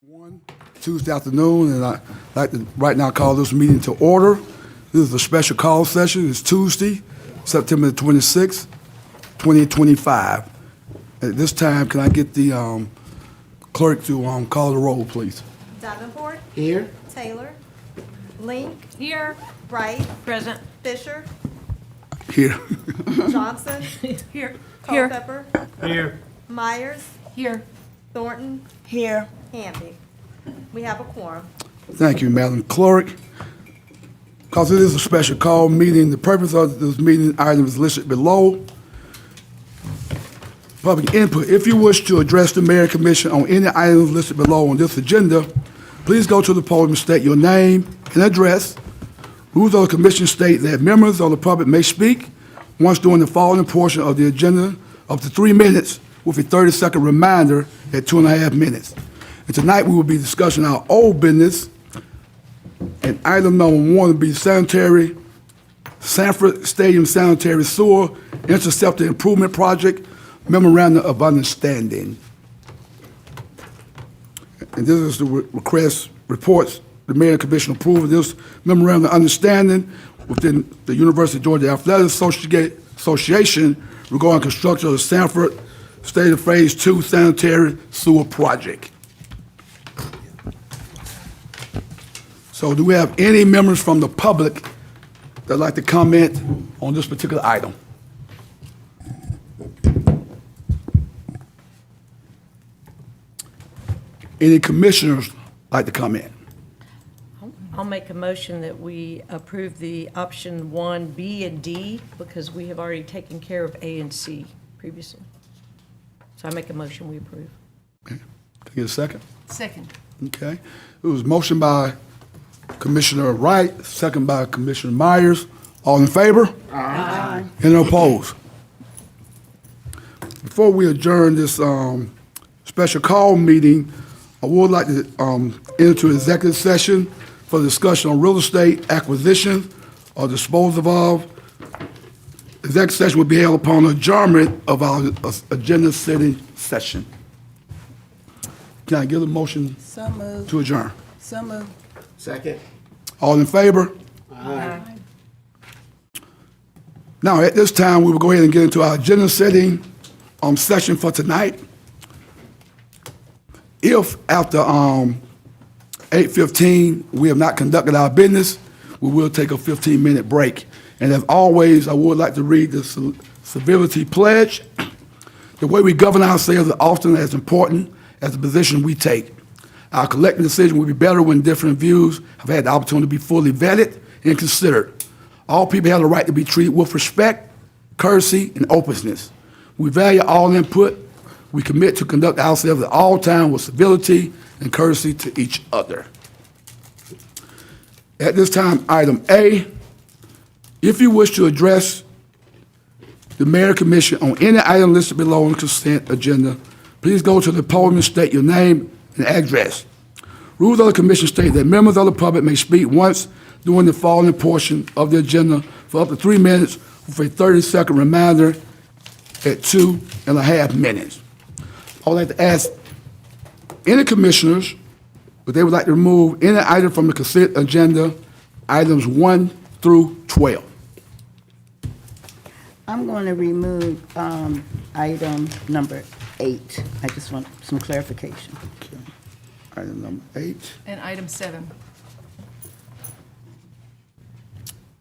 1 Tuesday afternoon, and I'd like to right now call this meeting to order. This is a special call session. It's Tuesday, September 26th, 2025. At this time, can I get the clerk to call the roll, please? Davenport. Here. Taylor. Link. Here. Wright. Present. Fisher. Here. Johnson. Here. Culpepper. Here. Myers. Here. Thornton. Here. Hamby. We have a quorum. Thank you, Madam Clerk. Because it is a special call meeting, the purpose of this meeting item is listed below. Public input. If you wish to address the Mayor and Commission on any items listed below on this agenda, please go to the podium and state your name and address. Rules of the Commission state that members of the public may speak once during the following portion of the agenda up to 3 minutes with a 30-second reminder at 2.5 minutes. And tonight we will be discussing our old business. And item number 1 will be sanitary, Sanford Stadium Sanitary Sewer Interceptor Improvement Project, Memorandum of Understanding. And this is the request reports the Mayor and Commission approve of this Memorandum of Understanding within the University of Georgia Athletics Association regarding construction of the Sanford Stadium Phase 2 Sanitary Sewer Project. So do we have any members from the public that'd like to comment on this particular item? Any commissioners like to comment? I'll make a motion that we approve the option 1, B, and D because we have already taken care of A and C previously. So I make a motion we approve. Okay. Can I get a second? Second. Okay. It was motion by Commissioner Wright, second by Commissioner Myers. All in favor? Aye. Any opposed? Before we adjourn this special call meeting, I would like to enter into executive session for discussion on real estate acquisition or disposal of. Executive session will be held upon adjournment of our agenda setting session. Can I get a motion So moved. to adjourn? So moved. Second. All in favor? Aye. Now, at this time, we will go ahead and get into our agenda setting session for tonight. If after 8:15 we have not conducted our business, we will take a 15-minute break. And as always, I would like to read the civility pledge. The way we govern ourselves is often as important as the position we take. Our collective decision will be better when different views have had the opportunity to be fully vetted and considered. All people have the right to be treated with respect, courtesy, and openness. We value all input. We commit to conduct ourselves at all times with civility and courtesy to each other. At this time, item A, if you wish to address the Mayor and Commission on any item listed below on the consent agenda, please go to the podium and state your name and address. Rules of the Commission state that members of the public may speak once during the following portion of the agenda for up to 3 minutes with a 30-second reminder at 2.5 minutes. I would like to ask any commissioners if they would like to remove any item from the consent agenda, items 1 through 12. I'm going to remove item number 8. I just want some clarification. Okay. Item number 8. And item 7.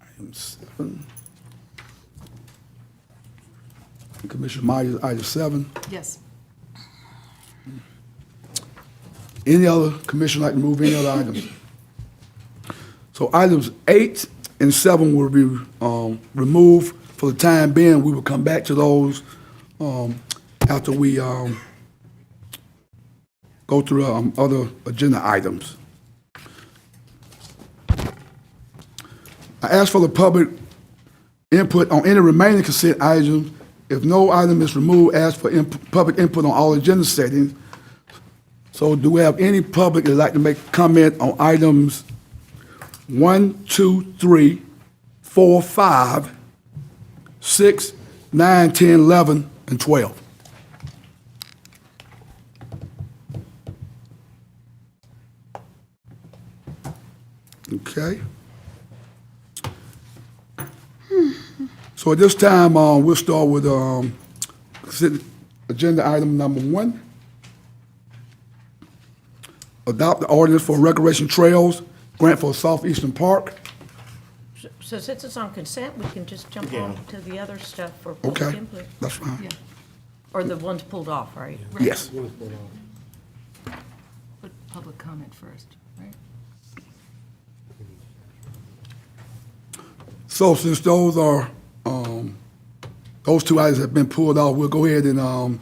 Item 7. And Commissioner Myers, item 7. Yes. Any other commissioner like to move any other items? So items 8 and 7 will be removed for the time being. We will come back to those after we go through other agenda items. I ask for the public input on any remaining consent items. If no item is removed, ask for public input on all agenda settings. So do we have any public that would like to make a comment on items 1, 2, 3, 4, 5, 6, 9, 10, 11, and 12? Okay. So at this time, we'll start with consent agenda item number 1. Adopt the ordinance for recreation trails, grant for Southeastern Park. So since it's on consent, we can just jump on to the other stuff for public Okay, input? that's fine. Yeah. Or the ones pulled off, right? Yes. Put public comment first, right? So since those are, those 2 items have been pulled off, we'll go ahead and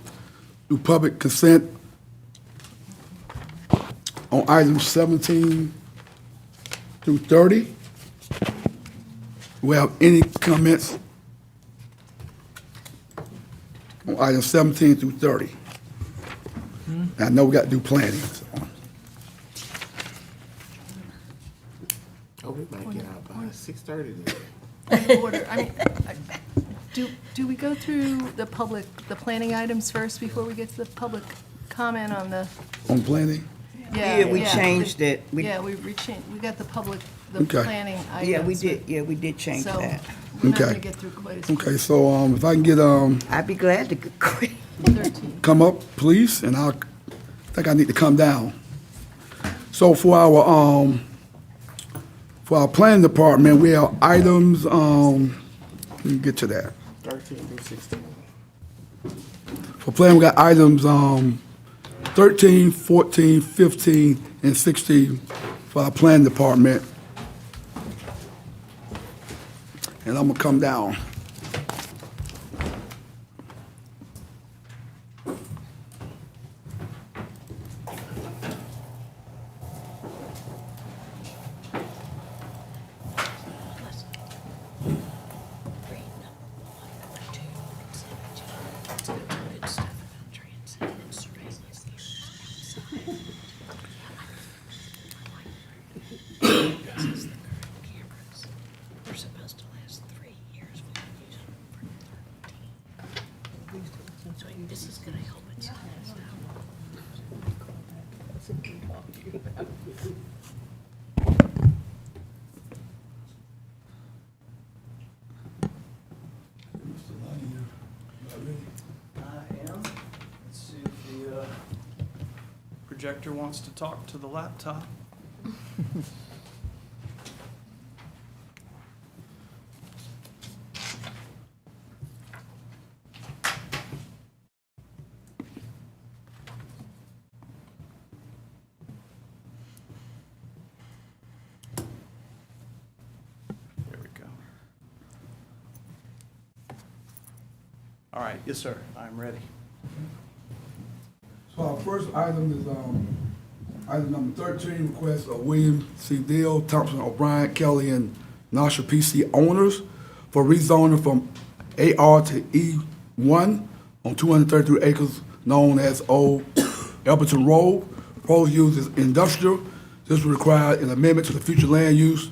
do public consent on items 17 through 30. Do we have any comments on items 17 through 30? I know we got to do planning. So. Oh, we might get out by 6:30 then. Order, I mean, do we go through the planning items first before we get to the public comment on the? On planning? Yeah, we changed it. Yeah, we got the public, the Okay. planning items. Yeah, we did change So, that. we're not Okay. gonna get through quite as Okay, quick. so if I can get, I'd be glad to quit. 13. come up, please, and I think I need to come down. So for our planning department, we have items, let me get to that. 13 through 16. For planning, we got items, 13, 14, 15, and 16 for our planning department. And I'm gonna come down. They're supposed to last 3 years. We can use them for 13. So this is gonna help it last out. I am. Let's see if the projector wants to talk to the laptop. There we go. All right, yes, sir, I'm ready. So our first item is, item number 13, request of William C. Deal, Thompson, O'Brien, Kelly, and Nasha PC owners for rezoning from AR to E1 on 233 acres known as Old Elberton Road. Proposed use is industrial. This will require an amendment to the future land use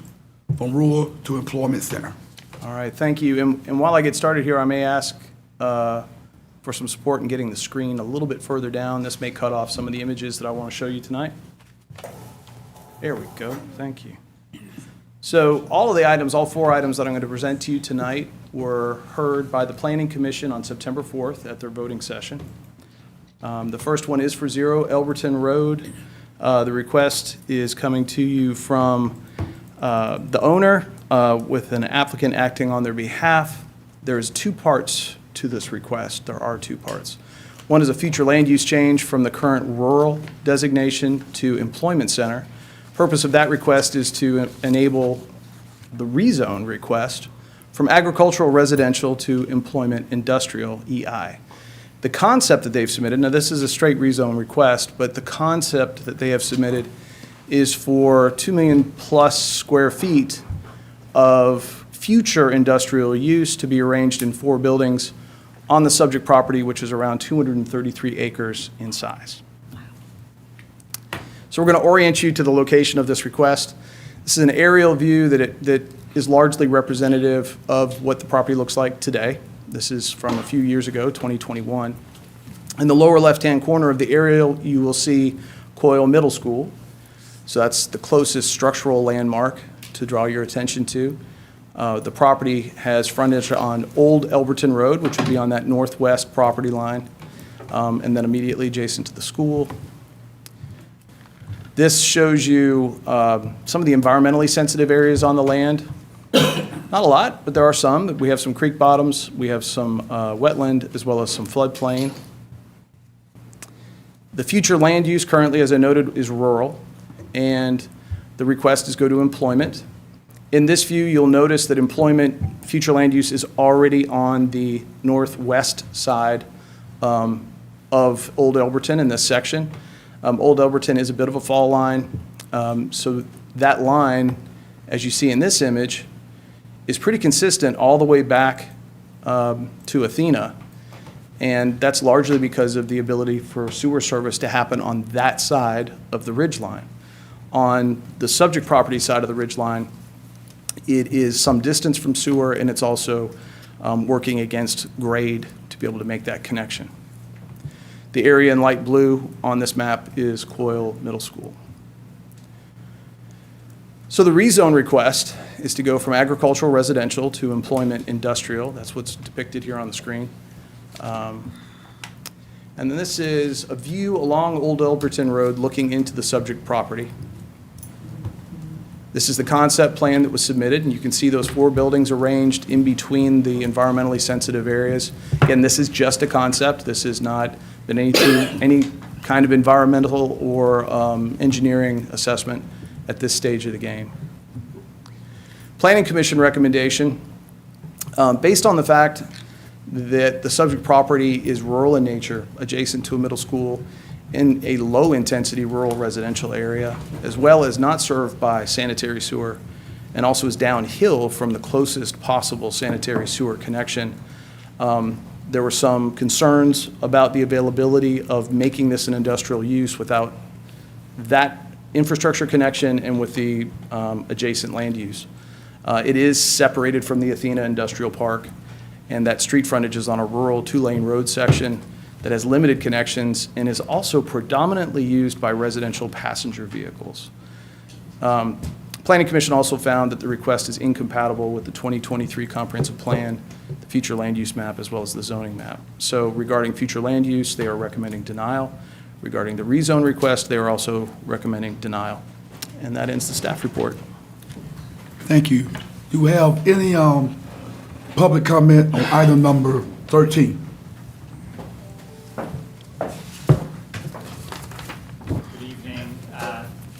from rural to employment center. All right, thank you. And while I get started here, I may ask for some support in getting the screen a little bit further down. This may cut off some of the images that I want to show you tonight. There we go, thank you. So all of the items, all 4 items that I'm going to present to you tonight were heard by the Planning Commission on September 4th at their voting session. The first one is for 0 Elberton Road. The request is coming to you from the owner with an applicant acting on their behalf. There's 2 parts to this request. There are 2 parts. One is a future land use change from the current rural designation to employment center. Purpose of that request is to enable the rezone request from agricultural residential to employment industrial, EI. The concept that they've submitted, now this is a straight rezone request, but the concept that they have submitted is for 2 million plus square feet of future industrial use to be arranged in 4 buildings on the subject property, which is around 233 acres in size. So we're going to orient you to the location of this request. This is an aerial view that is largely representative of what the property looks like today. This is from a few years ago, 2021. In the lower left-hand corner of the aerial, you will see Coyle Middle School. So that's the closest structural landmark to draw your attention to. The property has frontage on Old Elberton Road, which would be on that northwest property line, and then immediately adjacent to the school. This shows you some of the environmentally sensitive areas on the land. Not a lot, but there are some. We have some creek bottoms, we have some wetland, as well as some floodplain. The future land use currently, as I noted, is rural, and the request is go to employment. In this view, you'll notice that employment, future land use is already on the northwest side of Old Elberton in this section. Old Elberton is a bit of a fall line, so that line, as you see in this image, is pretty consistent all the way back to Athena, and that's largely because of the ability for sewer service to happen on that side of the ridgeline. On the subject property side of the ridgeline, it is some distance from sewer, and it's also working against grade to be able to make that connection. The area in light blue on this map is Coyle Middle School. So the rezone request is to go from agricultural residential to employment industrial. That's what's depicted here on the screen. And then this is a view along Old Elberton Road looking into the subject property. This is the concept plan that was submitted, and you can see those 4 buildings arranged in between the environmentally sensitive areas. Again, this is just a concept. This has not been any kind of environmental or engineering assessment at this stage of the game. Planning Commission recommendation, based on the fact that the subject property is rural in nature, adjacent to a middle school, in a low-intensity rural residential area, as well as not served by sanitary sewer, and also is downhill from the closest possible sanitary sewer connection. There were some concerns about the availability of making this an industrial use without that infrastructure connection and with the adjacent land use. It is separated from the Athena Industrial Park, and that street frontage is on a rural 2-lane road section that has limited connections and is also predominantly used by residential passenger vehicles. Planning Commission also found that the request is incompatible with the 2023 comprehensive plan, the future land use map, as well as the zoning map. So regarding future land use, they are recommending denial. Regarding the rezone request, they are also recommending denial. And that ends the staff report. Thank you. Do we have any public comment on item number 13? Good evening,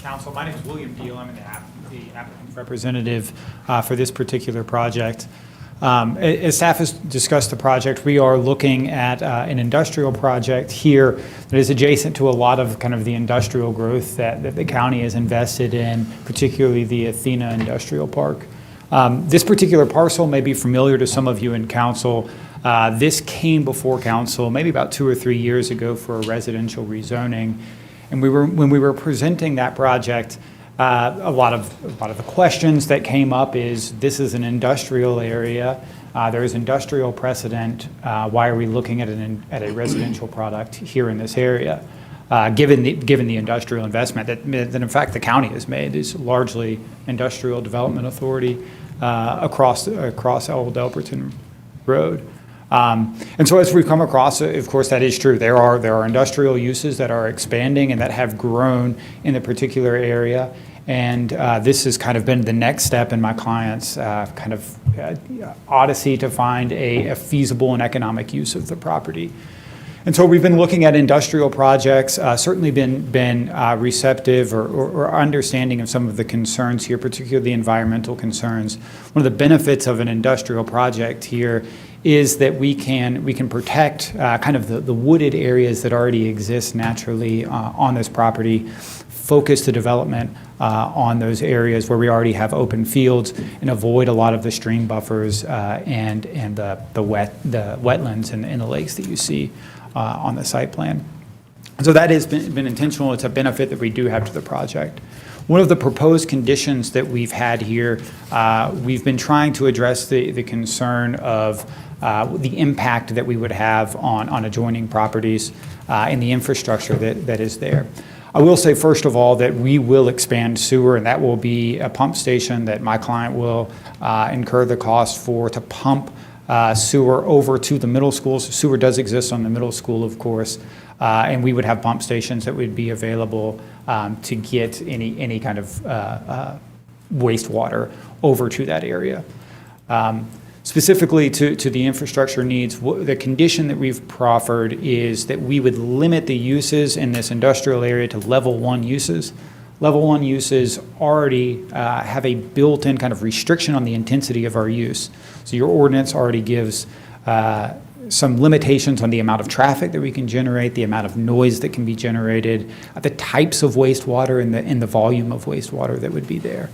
Council. My name is William Deal. I'm the applicant's representative for this particular project. As staff has discussed the project, we are looking at an industrial project here that is adjacent to a lot of kind of the industrial growth that the county has invested in, particularly the Athena Industrial Park. This particular parcel may be familiar to some of you in council. This came before council maybe about 2 or 3 years ago for a residential rezoning. And when we were presenting that project, a lot of the questions that came up is, this is an industrial area. There is industrial precedent. Why are we looking at a residential product here in this area? Given the industrial investment that in fact the county has made is largely industrial development authority across Old Elberton Road. And so as we've come across, of course, that is true. There are industrial uses that are expanding and that have grown in the particular area. And this has kind of been the next step in my client's kind of odyssey to find a feasible and economic use of the property. And so we've been looking at industrial projects, certainly been receptive or understanding of some of the concerns here, particularly the environmental concerns. One of the benefits of an industrial project here is that we can protect kind of the wooded areas that already exist naturally on this property, focus the development on those areas where we already have open fields, and avoid a lot of the stream buffers and the wetlands and the lakes that you see on the site plan. So that has been intentional. It's a benefit that we do have to the project. One of the proposed conditions that we've had here, we've been trying to address the concern of the impact that we would have on adjoining properties and the infrastructure that is there. I will say, first of all, that we will expand sewer, and that will be a pump station that my client will incur the cost for to pump sewer over to the middle schools. Sewer does exist on the middle school, of course, and we would have pump stations that would be available to get any kind of wastewater over to that area. Specifically to the infrastructure needs, the condition that we've proffered is that we would limit the uses in this industrial area to level 1 uses. Level 1 uses already have a built-in kind of restriction on the intensity of our use. So your ordinance already gives some limitations on the amount of traffic that we can generate, the amount of noise that can be generated, the types of wastewater and the volume of wastewater that would be there.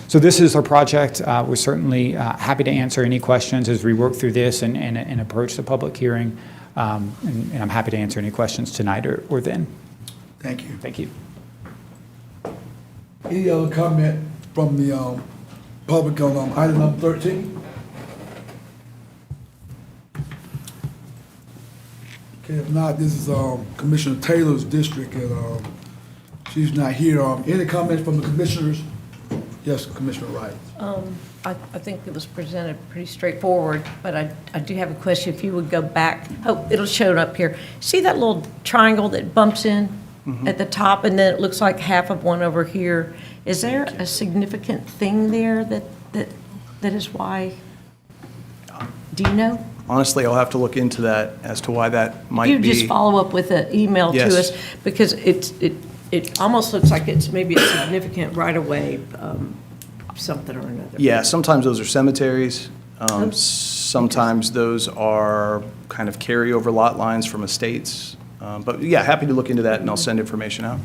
So this is our project. We're certainly happy to answer any questions as we work through this and approach the public hearing. And I'm happy to answer any questions tonight or then. Thank you. Thank you. Any other comment from the public on item number 13? Okay, if not, this is Commissioner Taylor's district, and she's not here. Any comments from the commissioners? Yes, Commissioner Wright. I think it was presented pretty straightforward, but I do have a question. If you would go back, oh, it'll show it up here. See that little triangle that bumps in at the top, and then it looks like half of one over here? Is there a significant thing there that is why? Do you know? Honestly, I'll have to look into that as to why that might be. You just follow up with an email to Yes. us, because it almost looks like it's maybe a significant right-of-way, something or another. Yeah, sometimes those are cemeteries. Sometimes those are kind of carryover lot lines from estates. But yeah, happy to look into that, and I'll send information out.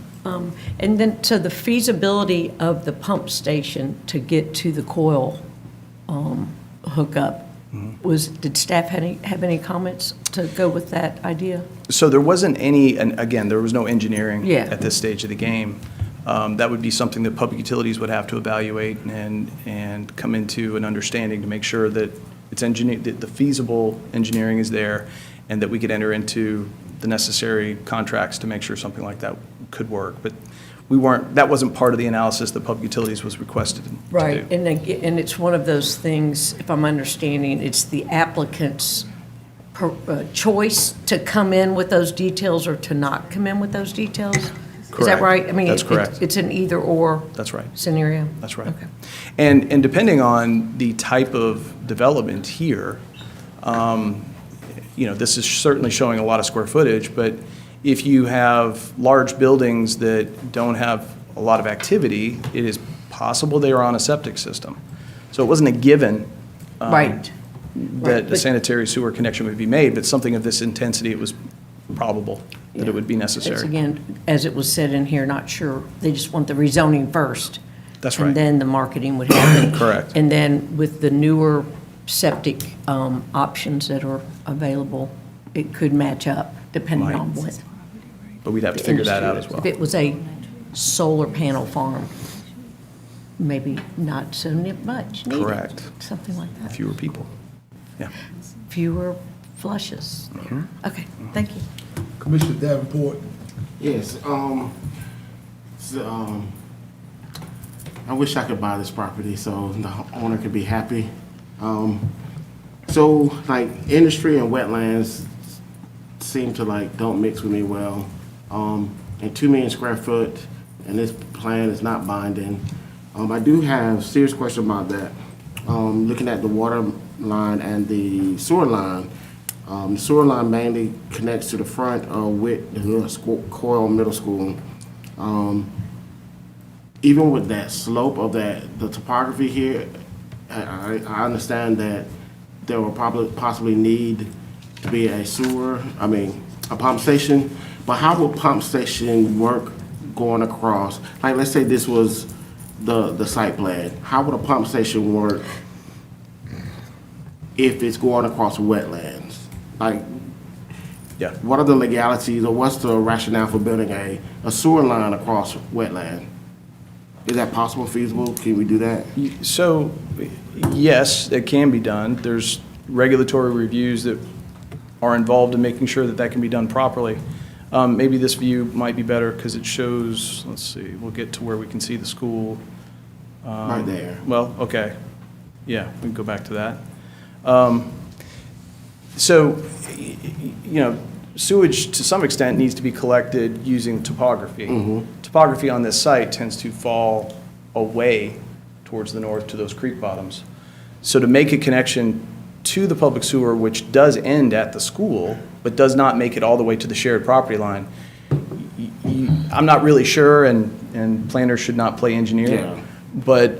And then, so the feasibility of the pump station to get to the coil hookup, did staff have any comments to go with that idea? So there wasn't any, and again, there was no engineering Yeah. at this stage of the game. That would be something that public utilities would have to evaluate and come into an understanding to make sure that it's that the feasible engineering is there, and that we could enter into the necessary contracts to make sure something like that could work. But that wasn't part of the analysis that public utilities was requested to do. Right, and it's one of those things, if I'm understanding, it's the applicant's choice to come in with those details or to not come in with those details? Is that Correct. right? I mean, That's correct. It's an either-or That's right. scenario? That's right. Okay. And depending on the type of development here, this is certainly showing a lot of square footage, but if you have large buildings that don't have a lot of activity, it is possible they are on a septic system. So it wasn't a given Right. that a but- sanitary sewer connection would be made, but something of this intensity, it was probable that it would be It's, necessary. again, as it was said in here, not sure, they just want the rezoning first. That's right. And then the marketing would happen. Correct. And then with the newer septic options that are available, it could match up depending Right. on what. But we'd have to figure that out as well. If it was a solar panel farm, maybe not so much needed. Correct. Something like that. Fewer people. Yeah. Fewer flushes. Mm-hmm. Okay, thank you. Commissioner Davenport. Yes, I wish I could buy this property so the owner could be happy. So like industry and wetlands seem to don't mix with me well. And 2 million square foot, and this plan is not binding. I do have serious question about that. Looking at the water line and the sewer line, the sewer line mainly connects to the front with the Coyle Middle School. Even with that slope of the topography here, I understand that there will possibly need to be a pump station. But how will pump station work going across? Like, let's say this was the site plan. How would a pump station work if it's going across wetlands? Like, Yeah. what are the legalities or what's the rationale for building a sewer line across wetland? Is that possible, feasible? Can we do that? So, yes, it can be done. There's regulatory reviews that are involved in making sure that that can be done properly. Maybe this view might be better because it shows, let's see, we'll get to where we can see the school. Right there. Well, okay. Yeah, we can go back to that. So, sewage to some extent needs to be collected using topography. Topography on this site tends to fall away towards the north to those creek bottoms. So to make a connection to the public sewer, which does end at the school, but does not make it all the way to the shared property line, I'm not really sure, and planners should not play engineer, Yeah. but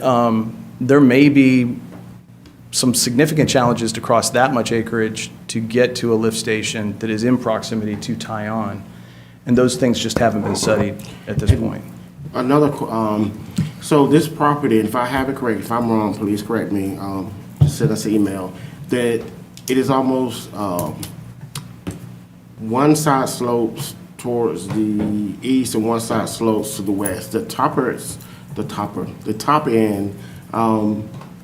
there may be some significant challenges to cross that much acreage to get to a lift station that is in proximity to tie on. And those things just haven't been studied at this point. Another, so this property, and if I have it correct, if I'm wrong, please correct me, just send us an email, that it is almost, one side slopes towards the east and one side slopes to the west. The top end,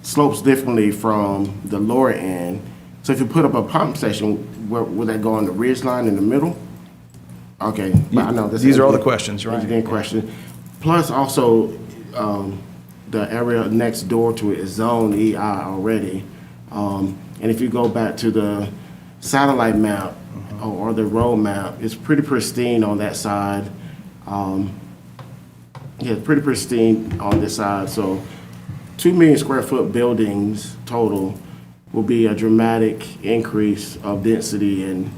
slopes differently from the lower end. So if you put up a pump station, would that go on the ridge line in the middle? Okay, but I know this. These are all the questions, right? Engineering question. Plus also, the area next door to it is zone EI already. And if you go back to the satellite map or the road map, it's pretty pristine on that side. Yeah, it's pretty pristine on this side. So 2 million square foot buildings total will be a dramatic increase of density and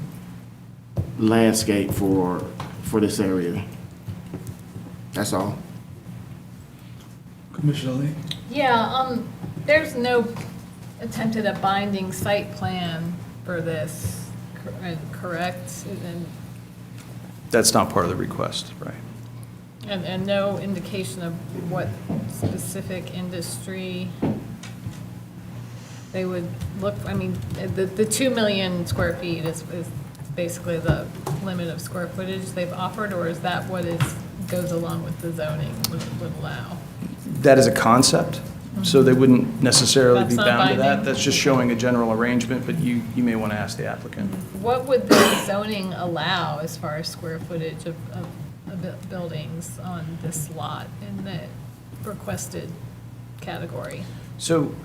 landscape for this area. That's all. Commissioner Lee? Yeah, there's no attempt at a binding site plan for this, correct? That's not part of the request, right? And no indication of what specific industry they would look, I mean, the 2 million square feet is basically the limit of square footage they've offered, or is that what goes along with the zoning would allow? That is a concept, so they wouldn't necessarily be That's not bound to that. binding? That's just showing a general arrangement, but you may want to ask the applicant. What would the zoning allow as far as square footage of buildings on this lot in the requested category? So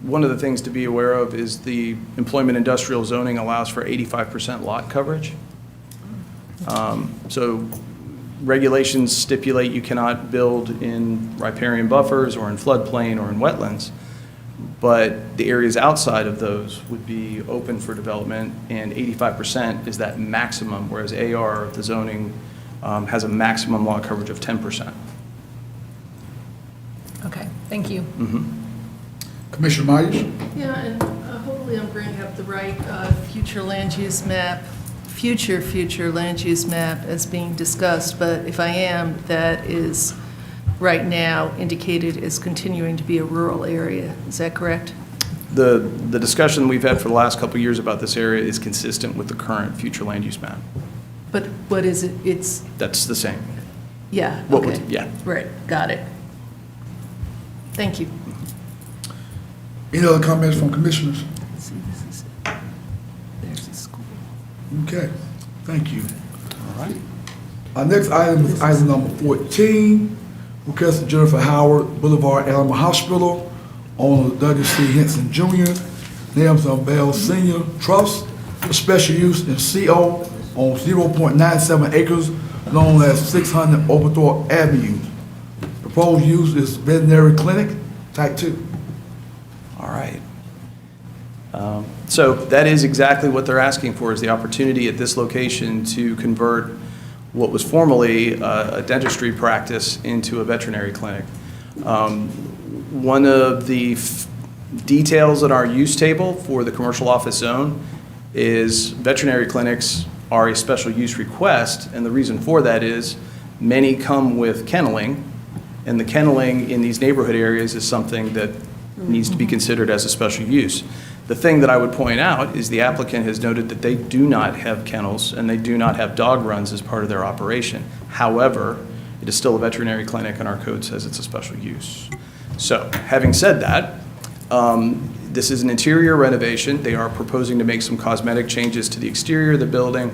one of the things to be aware of is the employment industrial zoning allows for 85% lot coverage. So regulations stipulate you cannot build in riparian buffers or in floodplain or in wetlands, but the areas outside of those would be open for development, and 85% is that maximum, whereas AR, the zoning, has a maximum lot coverage of 10%. Okay, thank you. Commissioner Myers? Yeah, and hopefully I'm bringing up the right future land use map, future land use map as being discussed, but if I am, that is right now indicated as continuing to be a rural area. Is that correct? The discussion we've had for the last couple of years about this area is consistent with the current future land use map. But what is it? It's, That's the same. yeah, What okay. would- yeah. Right, got it. Thank you. Any other comments from commissioners? Let's see, this is it. There's the school. Okay, thank you. All right. Our next item is item number 14, request of Jennifer Howard Boulevard Animal Hospital, owner Douglas C. Henson Jr., names of Bell Senior Trust, for special use in CO on 0.97 acres, known as 600 Oglethorpe Avenue. Proposed use is veterinary clinic, type 2. All right. So that is exactly what they're asking for, is the opportunity at this location to convert what was formerly a dentistry practice into a veterinary clinic. One of the details in our use table for the commercial office zone is veterinary clinics are a special use request, and the reason for that is many come with kenneling, and the kenneling in these neighborhood areas is something that needs to be considered as a special use. The thing that I would point out is the applicant has noted that they do not have kennels and they do not have dog runs as part of their operation. However, it is still a veterinary clinic and our code says it's a special use. So, having said that, this is an interior renovation. They are proposing to make some cosmetic changes to the exterior of the building.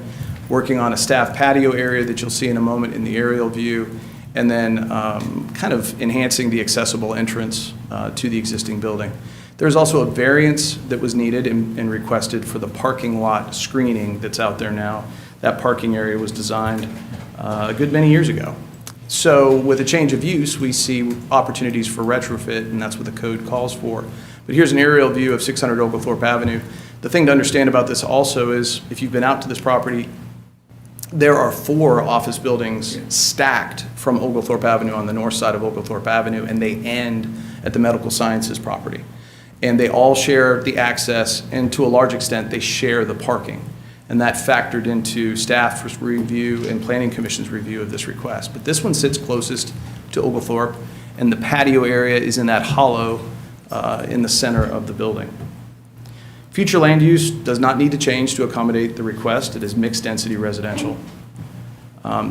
working on a staff patio area that you'll see in a moment in the aerial view, and then kind of enhancing the accessible entrance to the existing building. There's also a variance that was needed and requested for the parking lot screening that's out there now. That parking area was designed a good many years ago. So with a change of use, we see opportunities for retrofit, and that's what the code calls for. But here's an aerial view of 600 Oglethorpe Avenue. The thing to understand about this also is, if you've been out to this property, there are 4 office buildings stacked from Oglethorpe Avenue on the north side of Oglethorpe Avenue, and they end at the medical sciences property. And they all share the access, and to a large extent, they share the parking. And that factored into staff's review and Planning Commission's review of this request. But this one sits closest to Oglethorpe, and the patio area is in that hollow in the center of the building. Future land use does not need to change to accommodate the request. It is mixed-density residential.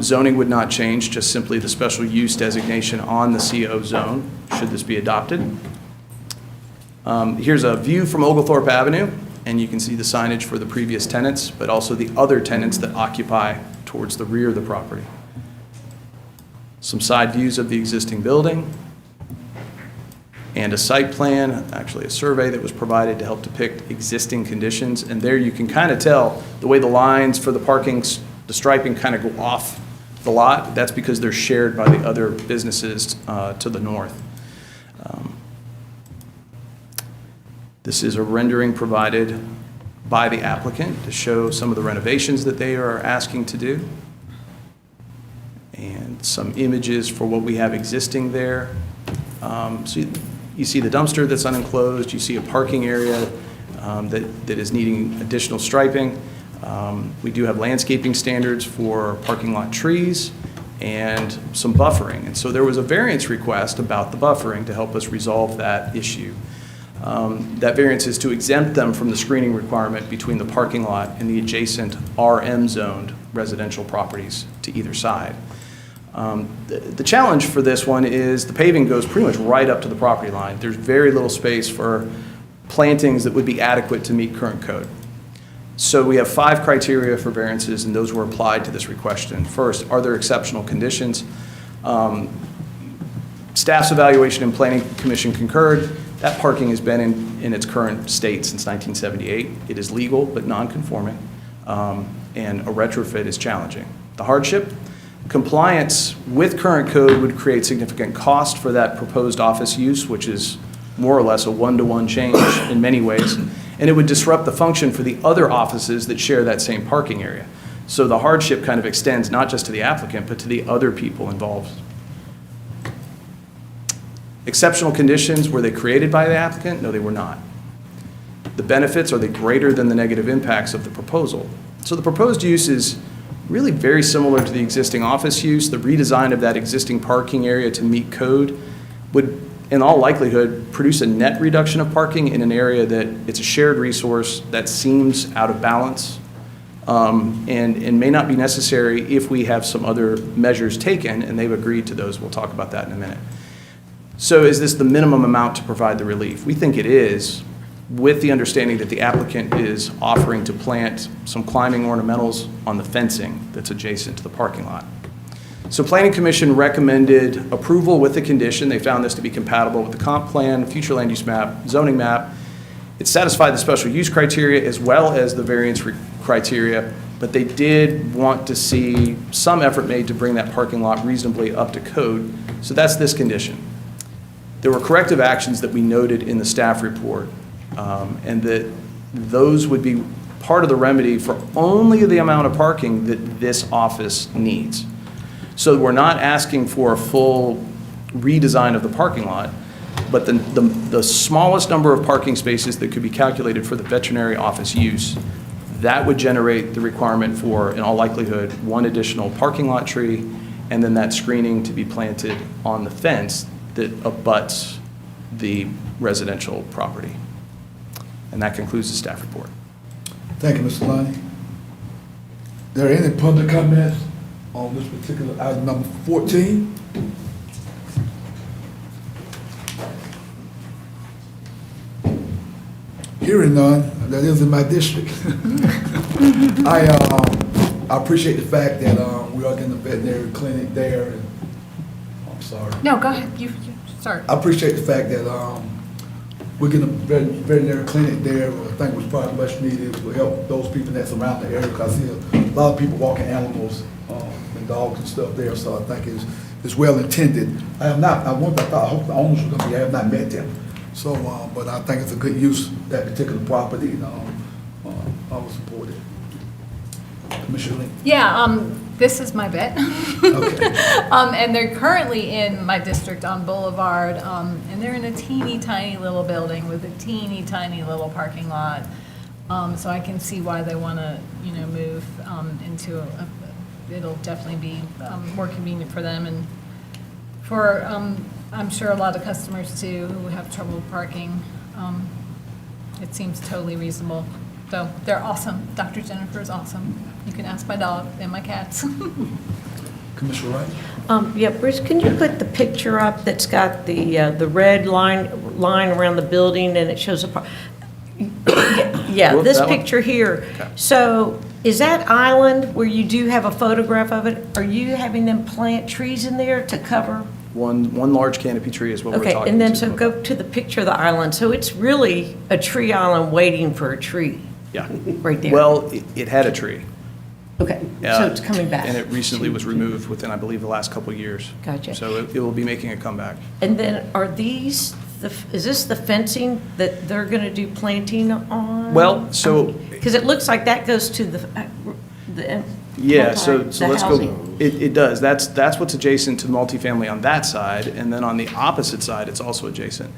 Zoning would not change, just simply the special use designation on the CO zone, should this be adopted. Here's a view from Oglethorpe Avenue, and you can see the signage for the previous tenants, but also the other tenants that occupy towards the rear of the property. Some side views of the existing building, and a site plan, actually a survey that was provided to help depict existing conditions. And there you can kind of tell the way the lines for the parking, the striping kind of go off the lot. That's because they're shared by the other businesses to the north. This is a rendering provided by the applicant to show some of the renovations that they are asking to do, and some images for what we have existing there. So you see the dumpster that's unenclosed, you see a parking area that is needing additional striping. We do have landscaping standards for parking lot trees and some buffering. And so there was a variance request about the buffering to help us resolve that issue. That variance is to exempt them from the screening requirement between the parking lot and the adjacent RM-zoned residential properties to either side. The challenge for this one is the paving goes pretty much right up to the property line. There's very little space for plantings that would be adequate to meet current code. So we have 5 criteria for variances, and those were applied to this question. First, are there exceptional conditions? Staff's evaluation and Planning Commission concurred. That parking has been in its current state since 1978. It is legal but non-conforming, and a retrofit is challenging. The hardship? Compliance with current code would create significant cost for that proposed office use, which is more or less a one-to-one change in many ways, and it would disrupt the function for the other offices that share that same parking area. So the hardship kind of extends not just to the applicant, but to the other people involved. Exceptional conditions, were they created by the applicant? No, they were not. The benefits, are they greater than the negative impacts of the proposal? So the proposed use is really very similar to the existing office use. The redesign of that existing parking area to meet code would, in all likelihood, produce a net reduction of parking in an area that it's a shared resource that seems out of balance, and may not be necessary if we have some other measures taken, and they've agreed to those. We'll talk about that in a minute. So is this the minimum amount to provide the relief? We think it is, with the understanding that the applicant is offering to plant some climbing ornamentals on the fencing that's adjacent to the parking lot. So Planning Commission recommended approval with the condition. They found this to be compatible with the comp plan, future land use map, zoning map. It satisfied the special use criteria as well as the variance criteria, but they did want to see some effort made to bring that parking lot reasonably up to code. So that's this condition. There were corrective actions that we noted in the staff report, and that those would be part of the remedy for only the amount of parking that this office needs. So we're not asking for a full redesign of the parking lot, but the smallest number of parking spaces that could be calculated for the veterinary office use, that would generate the requirement for, in all likelihood, 1 additional parking lot tree, and then that screening to be planted on the fence that abuts the residential property. And that concludes the staff report. Thank you, Mr. Lonnie. Are there any public comments on this particular item number 14? Hearing none, that is in my district. I I appreciate the fact that we are getting a veterinary clinic there. And, I'm sorry. No, go ahead, you start. I appreciate the fact that we're getting a veterinary clinic there. I think it was probably much needed to help those people that surround the area, because I see a lot of people walking animals and dogs and stuff there, so I think it's well intended. I have not, I hope the owners are gonna be, I have not met them. So, but I think it's a good use, that particular property, and I will support it. Commissioner Lee? Yeah, this is my bet. Okay. And they're currently in my district on Boulevard, and they're in a teeny tiny little building with a teeny tiny little parking lot. So I can see why they want to, move into it'll definitely be more convenient for them and for, I'm sure a lot of customers too who have trouble parking. It seems totally reasonable. So they're awesome. Dr. Jennifer is awesome. You can ask my dog and my cats. Commissioner Wright? Yeah, Bruce, can you put the picture up that's got the red line around the building and it shows a, yeah, Whoop, this that one? picture here. So is that island where you do have a photograph of it, are you having them plant trees in there to cover? One large canopy tree is what we're Okay, talking and then to. so go to the picture of the island. So it's really a tree island waiting for a tree Yeah. right there. Well, it had a tree. Okay, so uh, it's coming back. And it recently was removed within, I believe, the last couple of years. Gotcha. So it will be making a comeback. And then are these, is this the fencing that they're going to do planting on? Well, so- Because it looks like that goes to the Yeah, so the let's go, housing. it does. That's what's adjacent to the multifamily on that side, and then on the opposite side, it's also adjacent.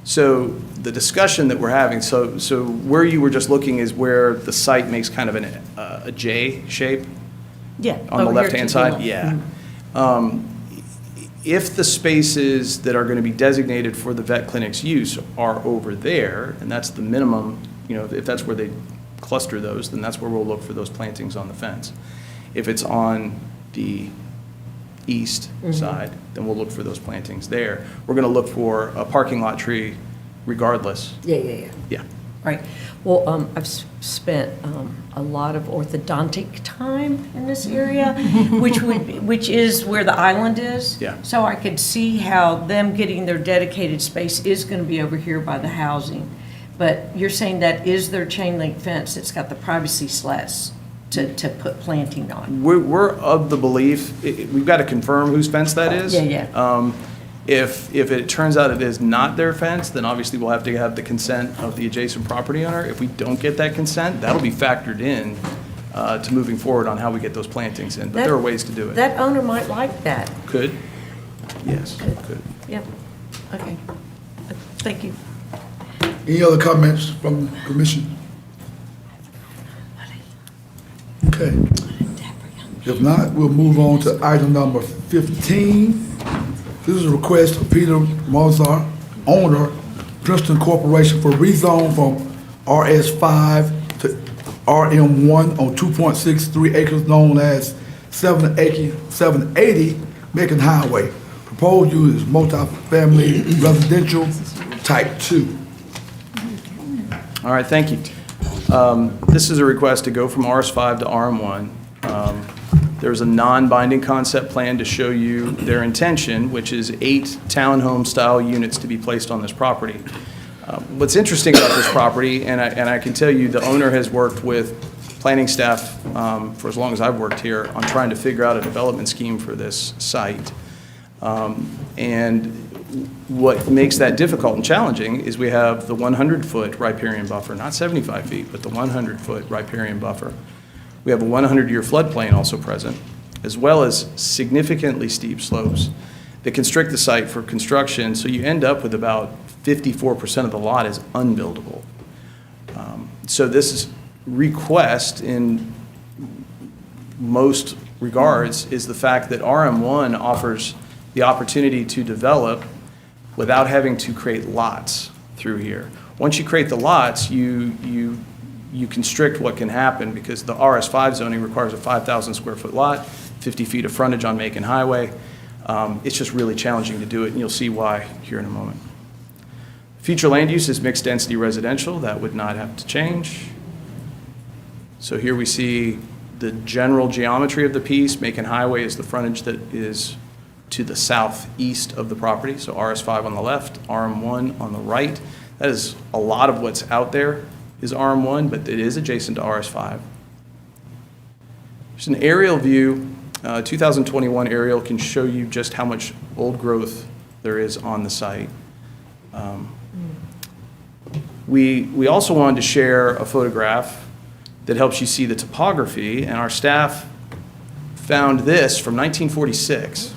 So the discussion that we're having, so where you were just looking is where the site makes kind of a J shape Yeah. on the over here left-hand to side? left. Yeah. If the spaces that are going to be designated for the vet clinic's use are over there, and that's the minimum, if that's where they cluster those, then that's where we'll look for those plantings on the fence. If it's on the east side, then we'll look for those plantings there. We're going to look for a parking lot tree regardless. Yeah. Yeah. Right. Well, I've spent a lot of orthodontic time in this area, which is where the island is. Yeah. So I could see how them getting their dedicated space is going to be over here by the housing. But you're saying that is their chain link fence that's got the privacy slats to put planting on? We're of the belief, we've got to confirm whose fence that is. Yeah. If it turns out it is not their fence, then obviously we'll have to have the consent of the adjacent property owner. If we don't get that consent, that'll be factored in to moving forward on how we get those plantings in. But there are ways to do it. That owner might like that. Could? Yes, could. Yeah. Okay. Thank you. Any other comments from the commission? Okay. If not, we'll move on to item number 15. This is a request of Peter Mozart, owner, Princeton Corporation, for rezone from RS5 to RM1 on 2.63 acres known as 780 Macon Highway. Proposed use is multifamily residential type 2. All right, thank you. This is a request to go from RS5 to RM1. There's a non-binding concept plan to show you their intention, which is 8 townhome-style units to be placed on this property. What's interesting about this property, and I can tell you the owner has worked with planning staff for as long as I've worked here on trying to figure out a development scheme for this site. And what makes that difficult and challenging is we have the 100-foot riparian buffer, not 75 feet, but the 100-foot riparian buffer. We have a 100-year floodplain also present, as well as significantly steep slopes that constrict the site for construction, so you end up with about 54% of the lot is unbuildable. So this request, in most regards, is the fact that RM1 offers the opportunity to develop without having to create lots through here. Once you create the lots, you constrict what can happen, because the RS5 zoning requires a 5,000 square foot lot, 50 feet of frontage on Macon Highway. It's just really challenging to do it, and you'll see why here in a moment. Future land use is mixed density residential. That would not have to change. So here we see the general geometry of the piece. Macon Highway is the frontage that is to the southeast of the property, so RS5 on the left, RM1 on the right. That is a lot of what's out there is RM1, but it is adjacent to RS5. Just an aerial view, 2021 aerial can show you just how much old growth there is on the site. We also wanted to share a photograph that helps you see the topography, and our staff found this from 1946.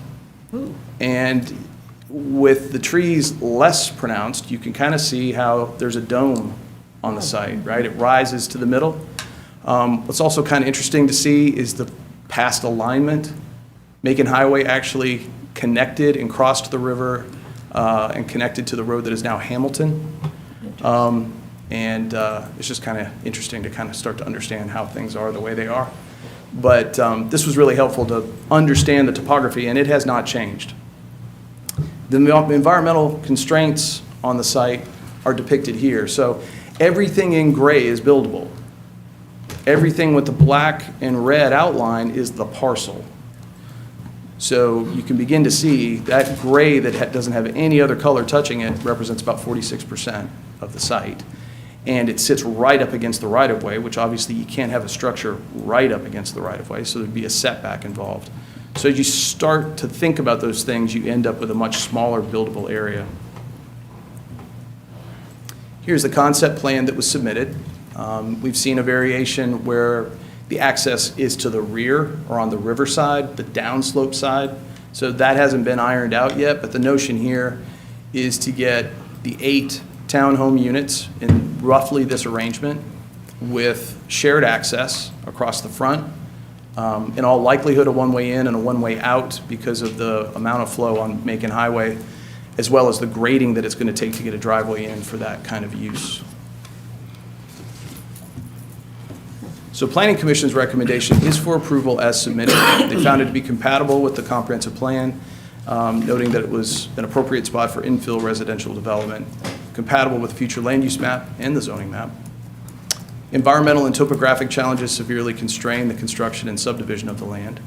And with the trees less pronounced, you can kind of see how there's a dome on the site, right? It rises to the middle. What's also kind of interesting to see is the past alignment. Macon Highway actually connected and crossed the river and connected to the road that is now Hamilton. It's just kind of interesting to kind of start to understand how things are the way they are. But this was really helpful to understand the topography, and it has not changed. The environmental constraints on the site are depicted here. So everything in gray is buildable. Everything with the black and red outline is the parcel. So you can begin to see that gray that doesn't have any other color touching it represents about 46% of the site. And it sits right up against the right-of-way, which obviously you can't have a structure right up against the right-of-way, so there'd be a setback involved. So as you start to think about those things, you end up with a much smaller buildable area. Here's the concept plan that was submitted. We've seen a variation where the access is to the rear or on the river side, the downslope side. So that hasn't been ironed out yet, but the notion here is to get the 8 townhome units in roughly this arrangement with shared access across the front. In all likelihood, a one-way in and a one-way out because of the amount of flow on Macon Highway, as well as the grading that it's going to take to get a driveway in for that kind of use. So Planning Commission's recommendation is for approval as submitted. They found it to be compatible with the comprehensive plan, noting that it was an appropriate spot for infill residential development, compatible with future land use map and the zoning map. Environmental and topographic challenges severely constrain the construction and subdivision of the land.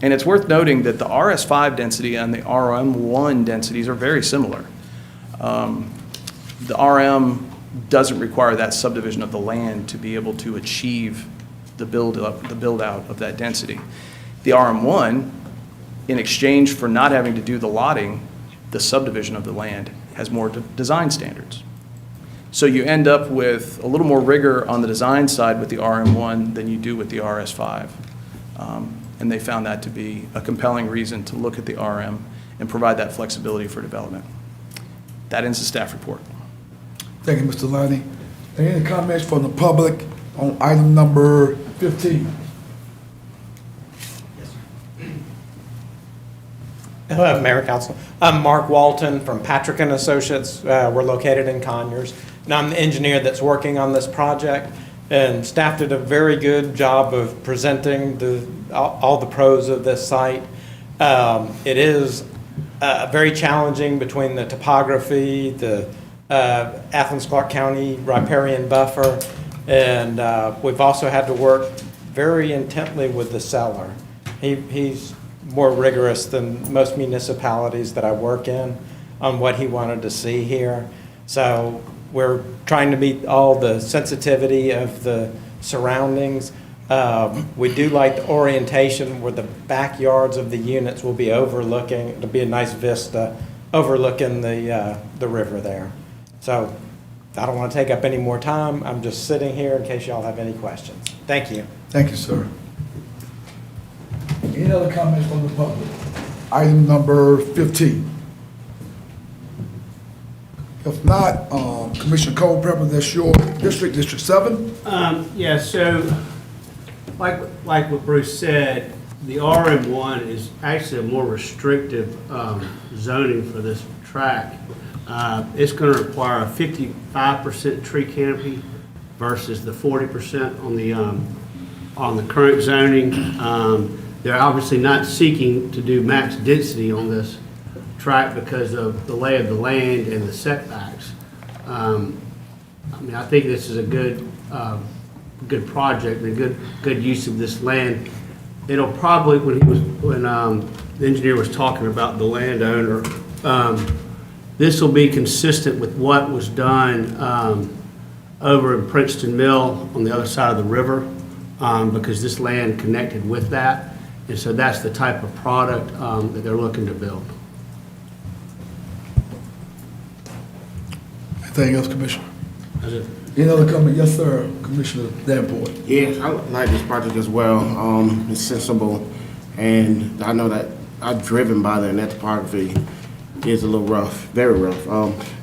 And it's worth noting that the RS5 density and the RM1 densities are very similar. The RM doesn't require that subdivision of the land to be able to achieve the build out of that density. The RM1, in exchange for not having to do the lotting, the subdivision of the land has more design standards. So you end up with a little more rigor on the design side with the RM1 than you do with the RS5. And they found that to be a compelling reason to look at the RM and provide that flexibility for development. That ends the staff report. Thank you, Mr. Lonnie. Any comments from the public on item number 15? Hello, Mayor and Council. I'm Mark Walton from Patrick & Associates. We're located in Conyers, and I'm the engineer that's working on this project. And staff did a very good job of presenting all the pros of this site. It is very challenging between the topography, the Athens-Clarke County riparian buffer, and we've also had to work very intently with the seller. He's more rigorous than most municipalities that I work in on what he wanted to see here. So we're trying to meet all the sensitivity of the surroundings. We do like the orientation where the backyards of the units will be overlooking. It'll be a nice vista overlooking the river there. So I don't want to take up any more time. I'm just sitting here in case y'all have any questions. Thank you. Thank you, sir. Any other comments from the public? Item number 15. If not, Commissioner Culpepper, that's your district, District 7? Yeah, so like what Bruce said, the RM1 is actually a more restrictive zoning for this tract. It's going to require a 55% tree canopy versus the 40% on the current zoning. They're obviously not seeking to do max density on this tract because of the lay of the land and the setbacks. I mean, I think this is a good good project and a good use of this land. It'll probably, when the engineer was talking about the landowner, this will be consistent with what was done over in Princeton Mill on the other side of the river, because this land connected with that. And so that's the type of product that they're looking to build. Anything else, Commissioner? That's it. Any other comment? Yes, sir, Commissioner Davenport. Yes, I like this project as well. It's sensible, and I know that I've driven by there, and that topography is a little rough, very rough.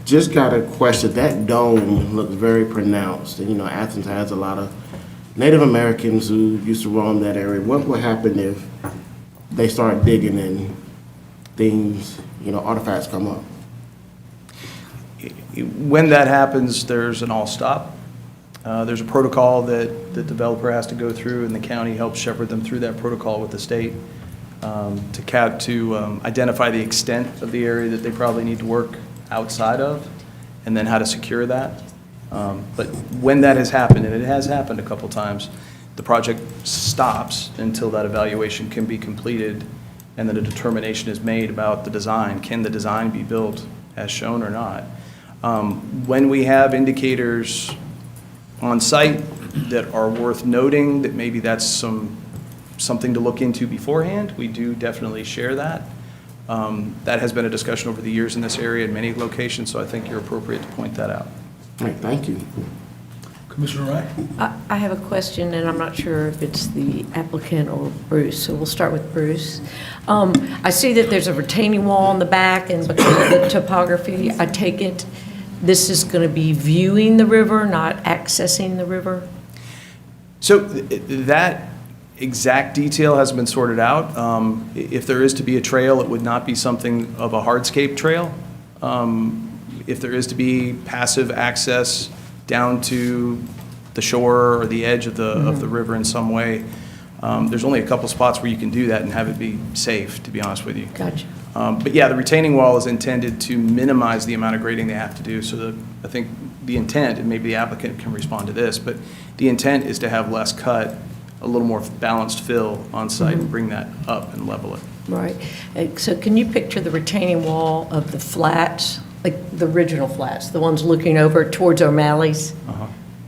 Just got a question. That dome looks very pronounced, and Athens has a lot of Native Americans who used to roam that area. What would happen if they start digging and things, artifacts come up? When that happens, there's an all-stop. There's a protocol that the developer has to go through, and the county helps shepherd them through that protocol with the state to identify the extent of the area that they probably need to work outside of, and then how to secure that. But when that has happened, and it has happened a couple times, the project stops until that evaluation can be completed, and then a determination is made about the design. Can the design be built as shown or not? When we have indicators on site that are worth noting, that maybe that's something to look into beforehand, we do definitely share that. That has been a discussion over the years in this area in many locations, so I think you're appropriate to point that out. All right, thank you. Commissioner Wright? I have a question, and I'm not sure if it's the applicant or Bruce, so we'll start with Bruce. I see that there's a retaining wall in the back, and because of the topography, I take it this is going to be viewing the river, not accessing the river? So that exact detail hasn't been sorted out. If there is to be a trail, it would not be something of a hardscape trail. If there is to be passive access down to the shore or the edge of the river in some way, there's only a couple spots where you can do that and have it be safe, to be honest with you. Gotcha. But yeah, the retaining wall is intended to minimize the amount of grading they have to do. So I think the intent, and maybe the applicant can respond to this, but the intent is to have less cut, a little more balanced fill on site, and bring that up and level it. Right. So can you picture the retaining wall of the flats, like the original flats, the ones looking over towards O'Malley's?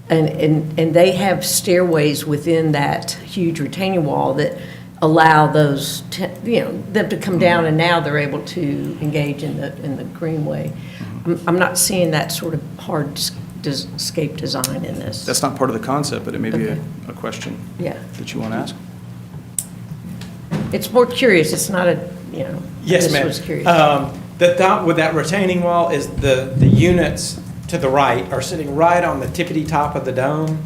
And they have stairways within that huge retaining wall that allow those, them to come down, and now they're able to engage in the greenway. I'm not seeing that sort of hardscape design in this. That's not part of the concept, but it may be Okay. a question Yeah. that you want to ask. It's more curious. It's not a, Yes, this ma'am. was curious. The thought with that retaining wall is the units to the right are sitting right on the tippity top of the dome.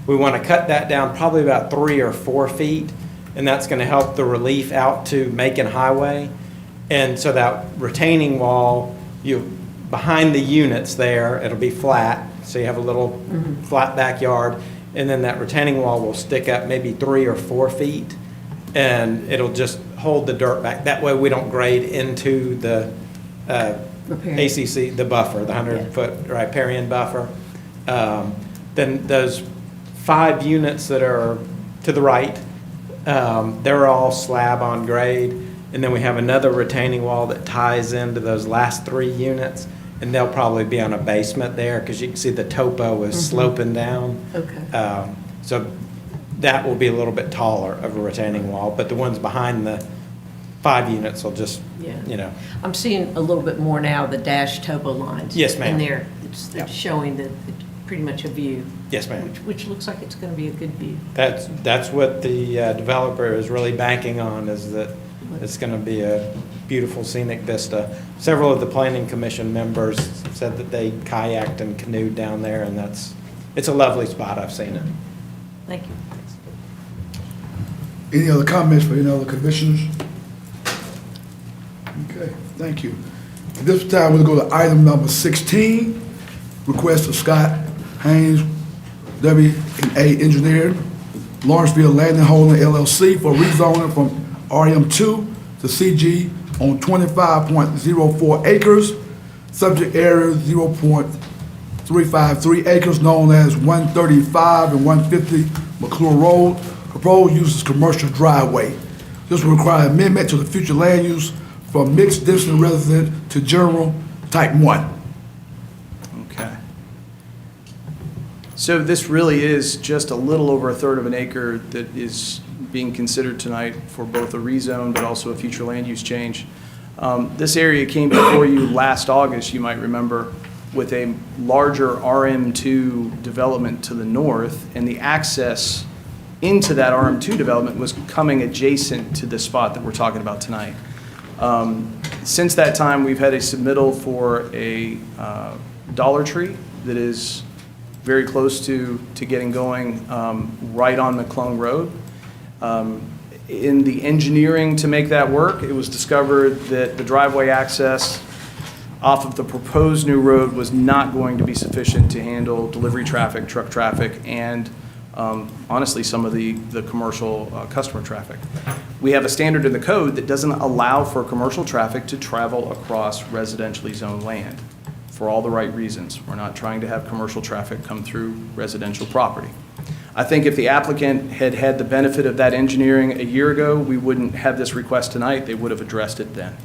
We want to cut that down probably about 3 or 4 feet, and that's going to help the relief out to Macon Highway. And so that retaining wall, behind the units there, it'll be flat, so you have a little flat backyard, and then that retaining wall will stick up maybe 3 or 4 feet, and it'll just hold the dirt back. That way we don't grade into the Riparian. ACC, the buffer, the 100-foot riparian buffer. Then those 5 units that are to the right, they're all slab on grade. And then we have another retaining wall that ties into those last 3 units, and they'll probably be on a basement there because you can see the topo is sloping down. Okay. So that will be a little bit taller of a retaining wall, but the ones behind the 5 units will just, Yeah. I'm seeing a little bit more now, the dashed topo lines. Yes, ma'am. In there. It's Yep. showing that it's pretty much a view. Yes, ma'am. Which looks like it's going to be a good view. That's what the developer is really banking on, is that it's going to be a beautiful scenic vista. Several of the planning commission members said that they kayaked and canoed down there, and it's a lovely spot. I've seen it. Thank you. Any other comments for any other commissioners? Okay, thank you. At this time, we'll go to item number 16, request of Scott Haynes, W&A Engineer, Lawrenceville Landing Holding LLC for rezoning from RM2 to CG on 25.04 acres, subject area 0.5 353 acres known as 135 and 150 McClure Road. Proposed use is commercial driveway. This will require amendment to the future land use from mixed density resident to general type 1. Okay. So this really is just a little over a third of an acre that is being considered tonight for both a rezone but also a future land use change. This area came before you last August, you might remember, with a larger RM2 development to the north, and the access into that RM2 development was coming adjacent to the spot that we're talking about tonight. Since that time, we've had a submittal for a Dollar Tree that is very close to getting going right on McClung Road. In the engineering to make that work, it was discovered that the driveway access off of the proposed new road was not going to be sufficient to handle delivery traffic, truck traffic, and honestly, some of the commercial customer traffic. We have a standard in the code that doesn't allow for commercial traffic to travel across residentially zoned land for all the right reasons. We're not trying to have commercial traffic come through residential property. I think if the applicant had had the benefit of that engineering a year ago, we wouldn't have this request tonight. They would have addressed it then.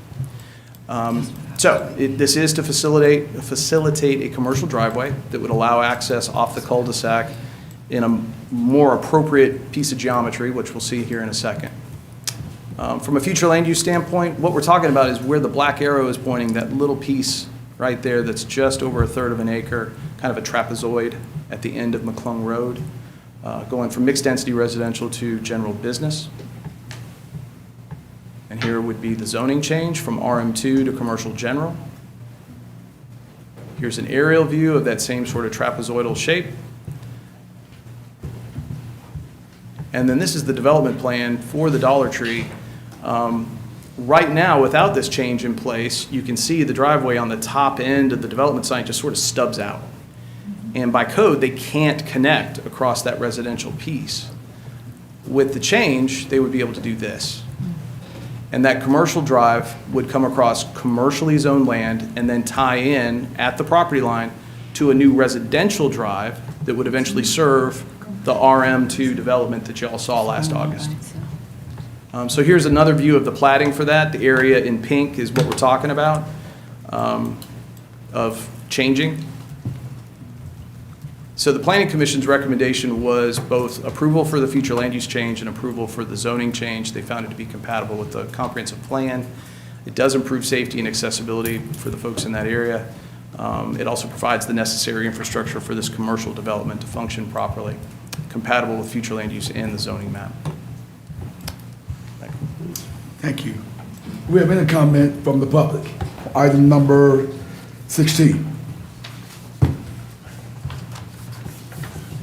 This is to facilitate a commercial driveway that would allow access off the cul-de-sac in a more appropriate piece of geometry, which we'll see here in a second. From a future land use standpoint, what we're talking about is where the black arrow is pointing, that little piece right there that's just over a third of an acre, kind of a trapezoid at the end of McClung Road, going from mixed density residential to general business. And here would be the zoning change from RM2 to commercial general. Here's an aerial view of that same sort of trapezoidal shape. And then this is the development plan for the Dollar Tree. Right now, without this change in place, you can see the driveway on the top end of the development site just sort of stubs out. And by code, they can't connect across that residential piece. With the change, they would be able to do this. And that commercial drive would come across commercially zoned land and then tie in at the property line to a new residential drive that would eventually serve the RM2 development that you all saw last August. So here's another view of the plating for that. The area in pink is what we're talking about of changing. So the Planning Commission's recommendation was both approval for the future land use change and approval for the zoning change. They found it to be compatible with the comprehensive plan. It does improve safety and accessibility for the folks in that area. It also provides the necessary infrastructure for this commercial development to function properly, compatible with future land use and the zoning map. Thank you. We have any comment from the public? Item number 16.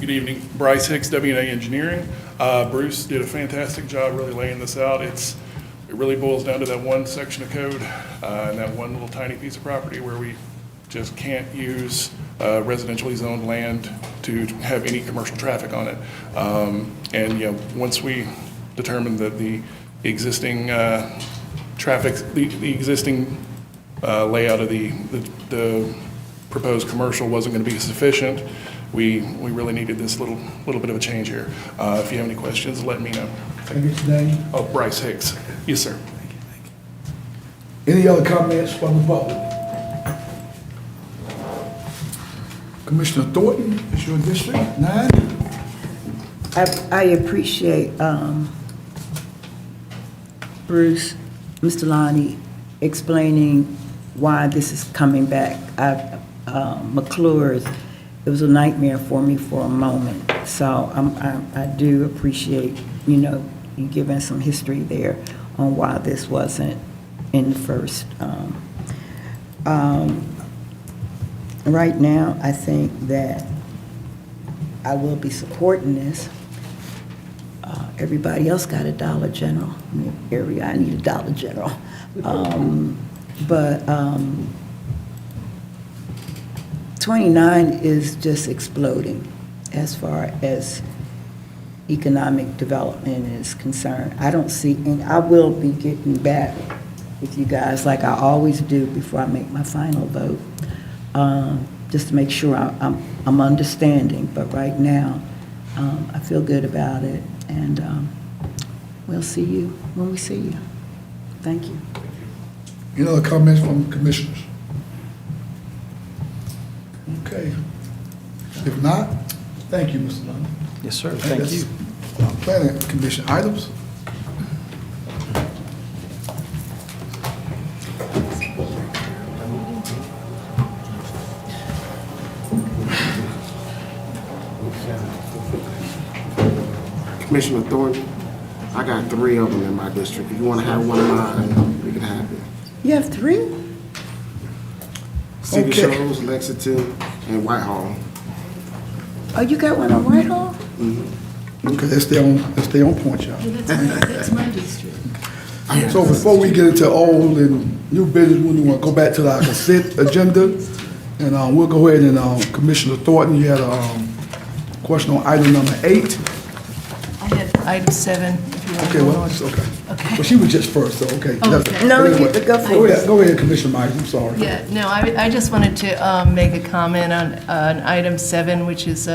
Good evening, Bryce Hicks, W&A Engineering. Bruce did a fantastic job really laying this out. It really boils down to that one section of code and that one little tiny piece of property where we just can't use residentially zoned land to have any commercial traffic on it. And once we determined that the existing traffic, the existing layout of the proposed commercial wasn't going to be sufficient, we really needed this little bit of a change here. If you have any questions, let me know. Can I get your name? Oh, Bryce Hicks. Yes, sir. Any other comments from the public? Commissioner Thornton, it's your district, 9. I appreciate Bruce, Mr. Lonnie, explaining why this is coming back. McClure's, it was a nightmare for me for a moment. So I do appreciate, you giving some history there on why this wasn't in the first. Right now, I think that I will be supporting this. Everybody else got a Dollar General. In the area, I need a Dollar General. But 29 is just exploding as far as economic development is concerned. I don't see, and I will be getting back with you guys like I always do before I make my final vote. just to make sure I'm understanding. But right now, I feel good about it, and we'll see you when we see you. Thank you. Any other comments from commissioners? Okay. If not, thank you, Mr. London. Yes, sir. Thank you. Planning Commission items? Commissioner Thornton, I got 3 of them in my district. If you want to have one of mine, we can have it. You have 3? City Okay. Shows, Lexington, and Whitehall. Oh, you got one on Whitehall? Okay, let's stay on point, y'all. That's my district. So before we get into old and new business, we want to go back to our consent agenda. And we'll go ahead and, Commissioner Thornton, you had a question on item number 8. I had item 7, if you want to Okay, go well, on. it's okay. Okay. Well, she was just first, so, okay. Okay. No, Anyway, you go first. Go ahead, Commissioner Myers, I'm sorry. Yeah, no, I just wanted to make a comment on item 7, which is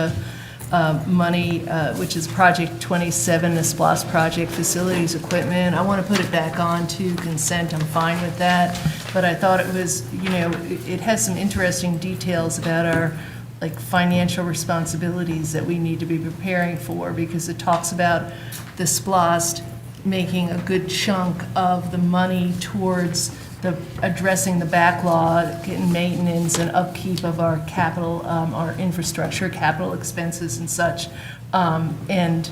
money, which is Project 27, the SPLOST project, facilities, equipment. I want to put it back on to consent. I'm fine with that. But I thought it was, it has some interesting details about our financial responsibilities that we need to be preparing for, because it talks about the SPLOST making a good chunk of the money towards addressing the backlog and maintenance and upkeep of our capital, our infrastructure, capital expenses and such. And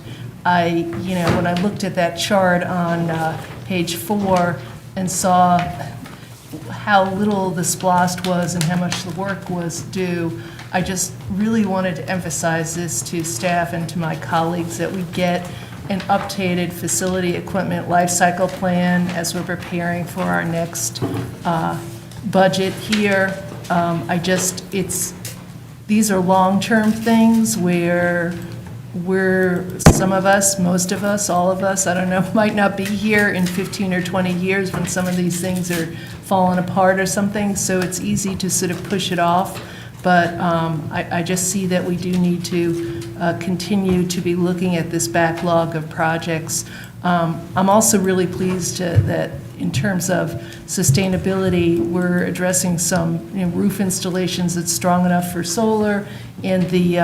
when I looked at that chart on page 4 and saw how little the SPLOST was and how much the work was due, I just really wanted to emphasize this to staff and to my colleagues, that we get an updated facility equipment life cycle plan as we're preparing for our next budget here. These are long-term things where some of us, most of us, all of us, I don't know, might not be here in 15 or 20 years when some of these things are falling apart or something, so it's easy to sort of push it off. But I just see that we do need to continue to be looking at this backlog of projects. I'm also really pleased that in terms of sustainability, we're addressing some roof installations that's strong enough for solar, and the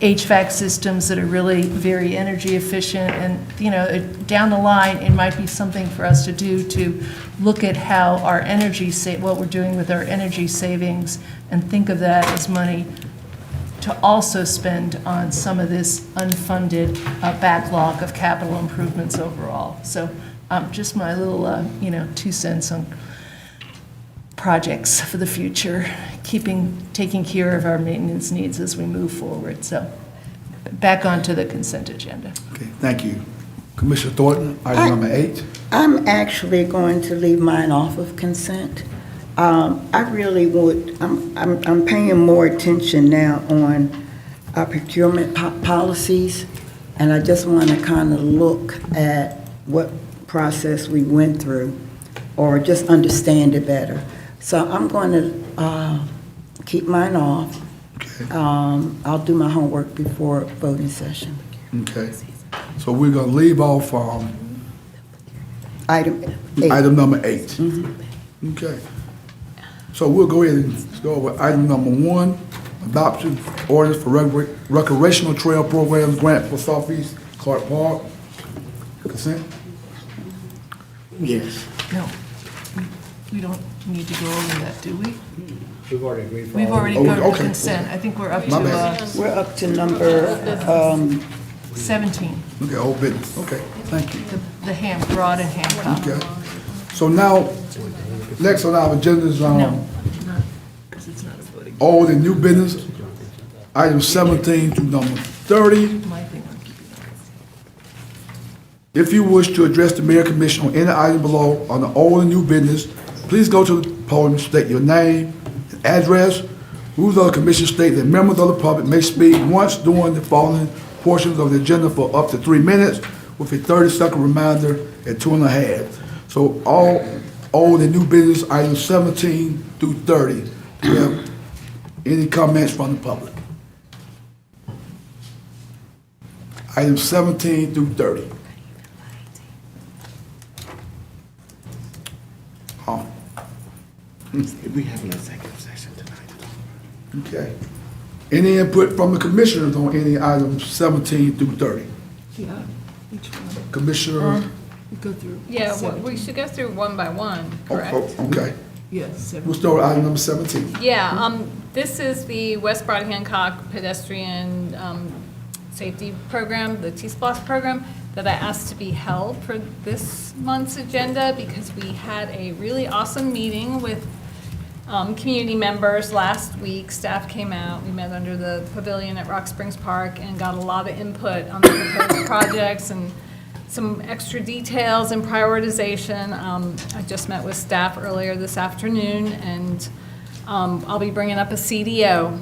HVAC systems that are really very energy efficient. And down the line, it might be something for us to do to look at how our what we're doing with our energy savings, and think of that as money to also spend on some of this unfunded backlog of capital improvements overall. So just my little, 2 cents on projects for the future, taking care of our maintenance needs as we move forward. So back onto the consent agenda. Okay, thank you. Commissioner Thornton, item number 8. I'm actually going to leave mine off of consent. I really would, I'm paying more attention now on our procurement policies, and I just want to kind of look at what process we went through, or just understand it better. So I'm going to keep mine off. Okay. I'll do my homework before voting session. Okay. So we're going to leave off Item 8. item number 8. Okay. So we'll go ahead and go over item number 1, adoption orders for recreational trail programs grant for Southeast Clarke Park. Consent? Yes. No, we don't need to go over that, do we? We've already agreed for We've all. already Oh, gone to okay. consent. I think we're up My to bad. We're up to number 17, Okay, old business. Okay, thank you. the Broad and Hancock. Okay. So now, next on our agenda is No, because it's not a voting. old and new business, item 17 to number 30. My thing on keeping it. If you wish to address the mayor commission on any item below on the old and new business, please go to the podium, state your name and address. Rules of the commission state that members of the public may speak once during the following portions of the agenda for up to 3 minutes, with a 30-second reminder at 2.5. So all old and new business items 17 through 30. We have Any comments from the public? Items 17 through 30. Oh, We have an executive session tonight. okay. Any input from the commissioners on any items 17 through 30? Yeah, each one. Commissioner? Go through. Yeah, we should go through one by one, correct? Okay, Yes. we'll start with item number 17. Yeah, this is the West Broad Hancock Pedestrian Safety Program, the TSPLOST program, that I asked to be held for this month's agenda because we had a really awesome meeting with community members last week. Staff came out, we met under the pavilion at Rock Springs Park and got a lot of input on the proposed projects and some extra details and prioritization. I just met with staff earlier this afternoon, and I'll be bringing up a CDO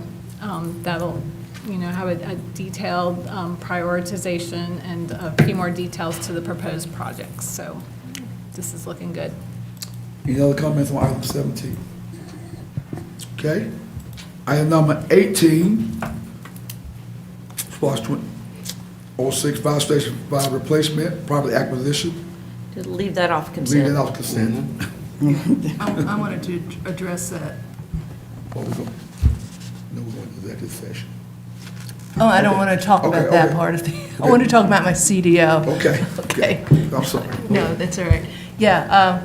that'll, have a detailed prioritization and a few more details to the proposed projects. So this is looking good. Any other comments on item 17? Okay. Item number 18, SPLOST 06 Fire Station 5 replacement, property acquisition. To leave that off Leave consent. it off consent. I wanted to address that. What we go? No, we're going to executive session. Oh, I don't want to talk Okay, about that okay. part of the, I want to talk about my CDO. Okay. Okay. I'm sorry. No, that's all right. Yeah,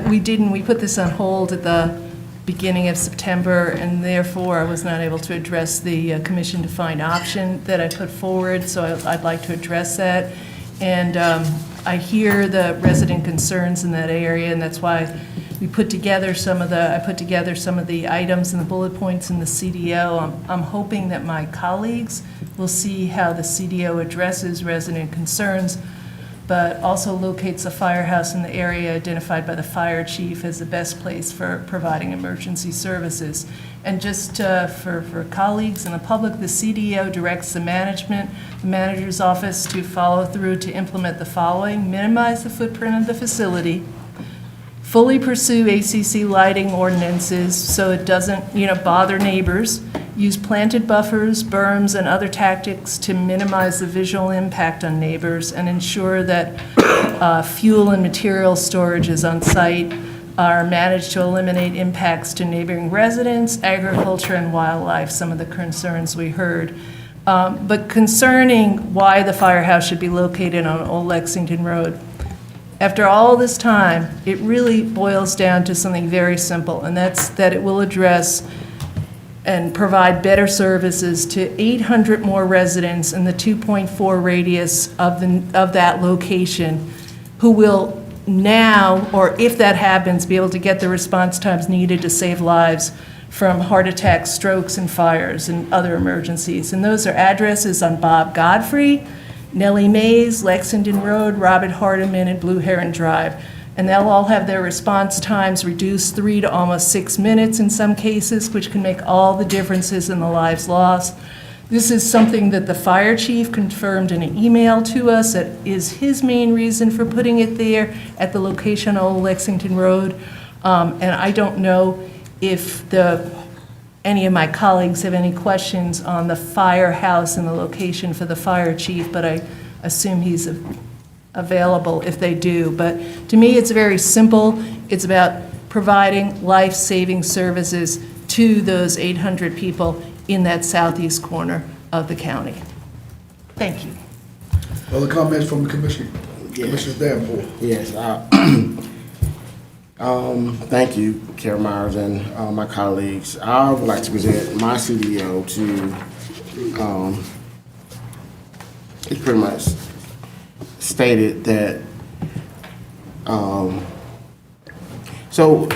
we put this on hold at the beginning of September, and therefore I was not able to address the commission-defined option that I put forward, so I'd like to address that. And I hear the resident concerns in that area, and that's why I put together some of the items and the bullet points in the CDO. I'm hoping that my colleagues will see how the CDO addresses resident concerns, but also locates a firehouse in the area identified by the fire chief as the best place for providing emergency services. And just for colleagues and the public, the CDO directs the manager's office to follow through to implement the following: minimize the footprint of the facility, fully pursue ACC lighting ordinances so it doesn't, bother neighbors, use planted buffers, berms, and other tactics to minimize the visual impact on neighbors, and ensure that fuel and material storages on site are managed to eliminate impacts to neighboring residents, agriculture, and wildlife, some of the concerns we heard. But concerning why the firehouse should be located on Old Lexington Road, after all this time, it really boils down to something very simple, and that's that it will address and provide better services to 800 more residents in the 2.4 radius of that location, who will now, or if that happens, be able to get the response times needed to save lives from heart attacks, strokes, and fires and other emergencies. And those are addresses on Bob Godfrey, Nellie Mays, Lexington Road, Robert Hardiman, and Blue Heron Drive. And they'll all have their response times reduced 3 to almost 6 minutes in some cases, which can make all the differences in the lives lost. This is something that the fire chief confirmed in an email to us that is his main reason for putting it there at the location on Old Lexington Road. And I don't know if any of my colleagues have any questions on the firehouse and the location for the fire chief, but I assume he's available if they do. But to me, it's very simple. It's about providing life-saving services to those 800 people in that southeast corner of the county. Thank you. Other comments from the commission? Yes. Commissioner Davenport? Yes, thank you, Chair Myers and my colleagues. I would like to present my CDO to, it's pretty much stated that, so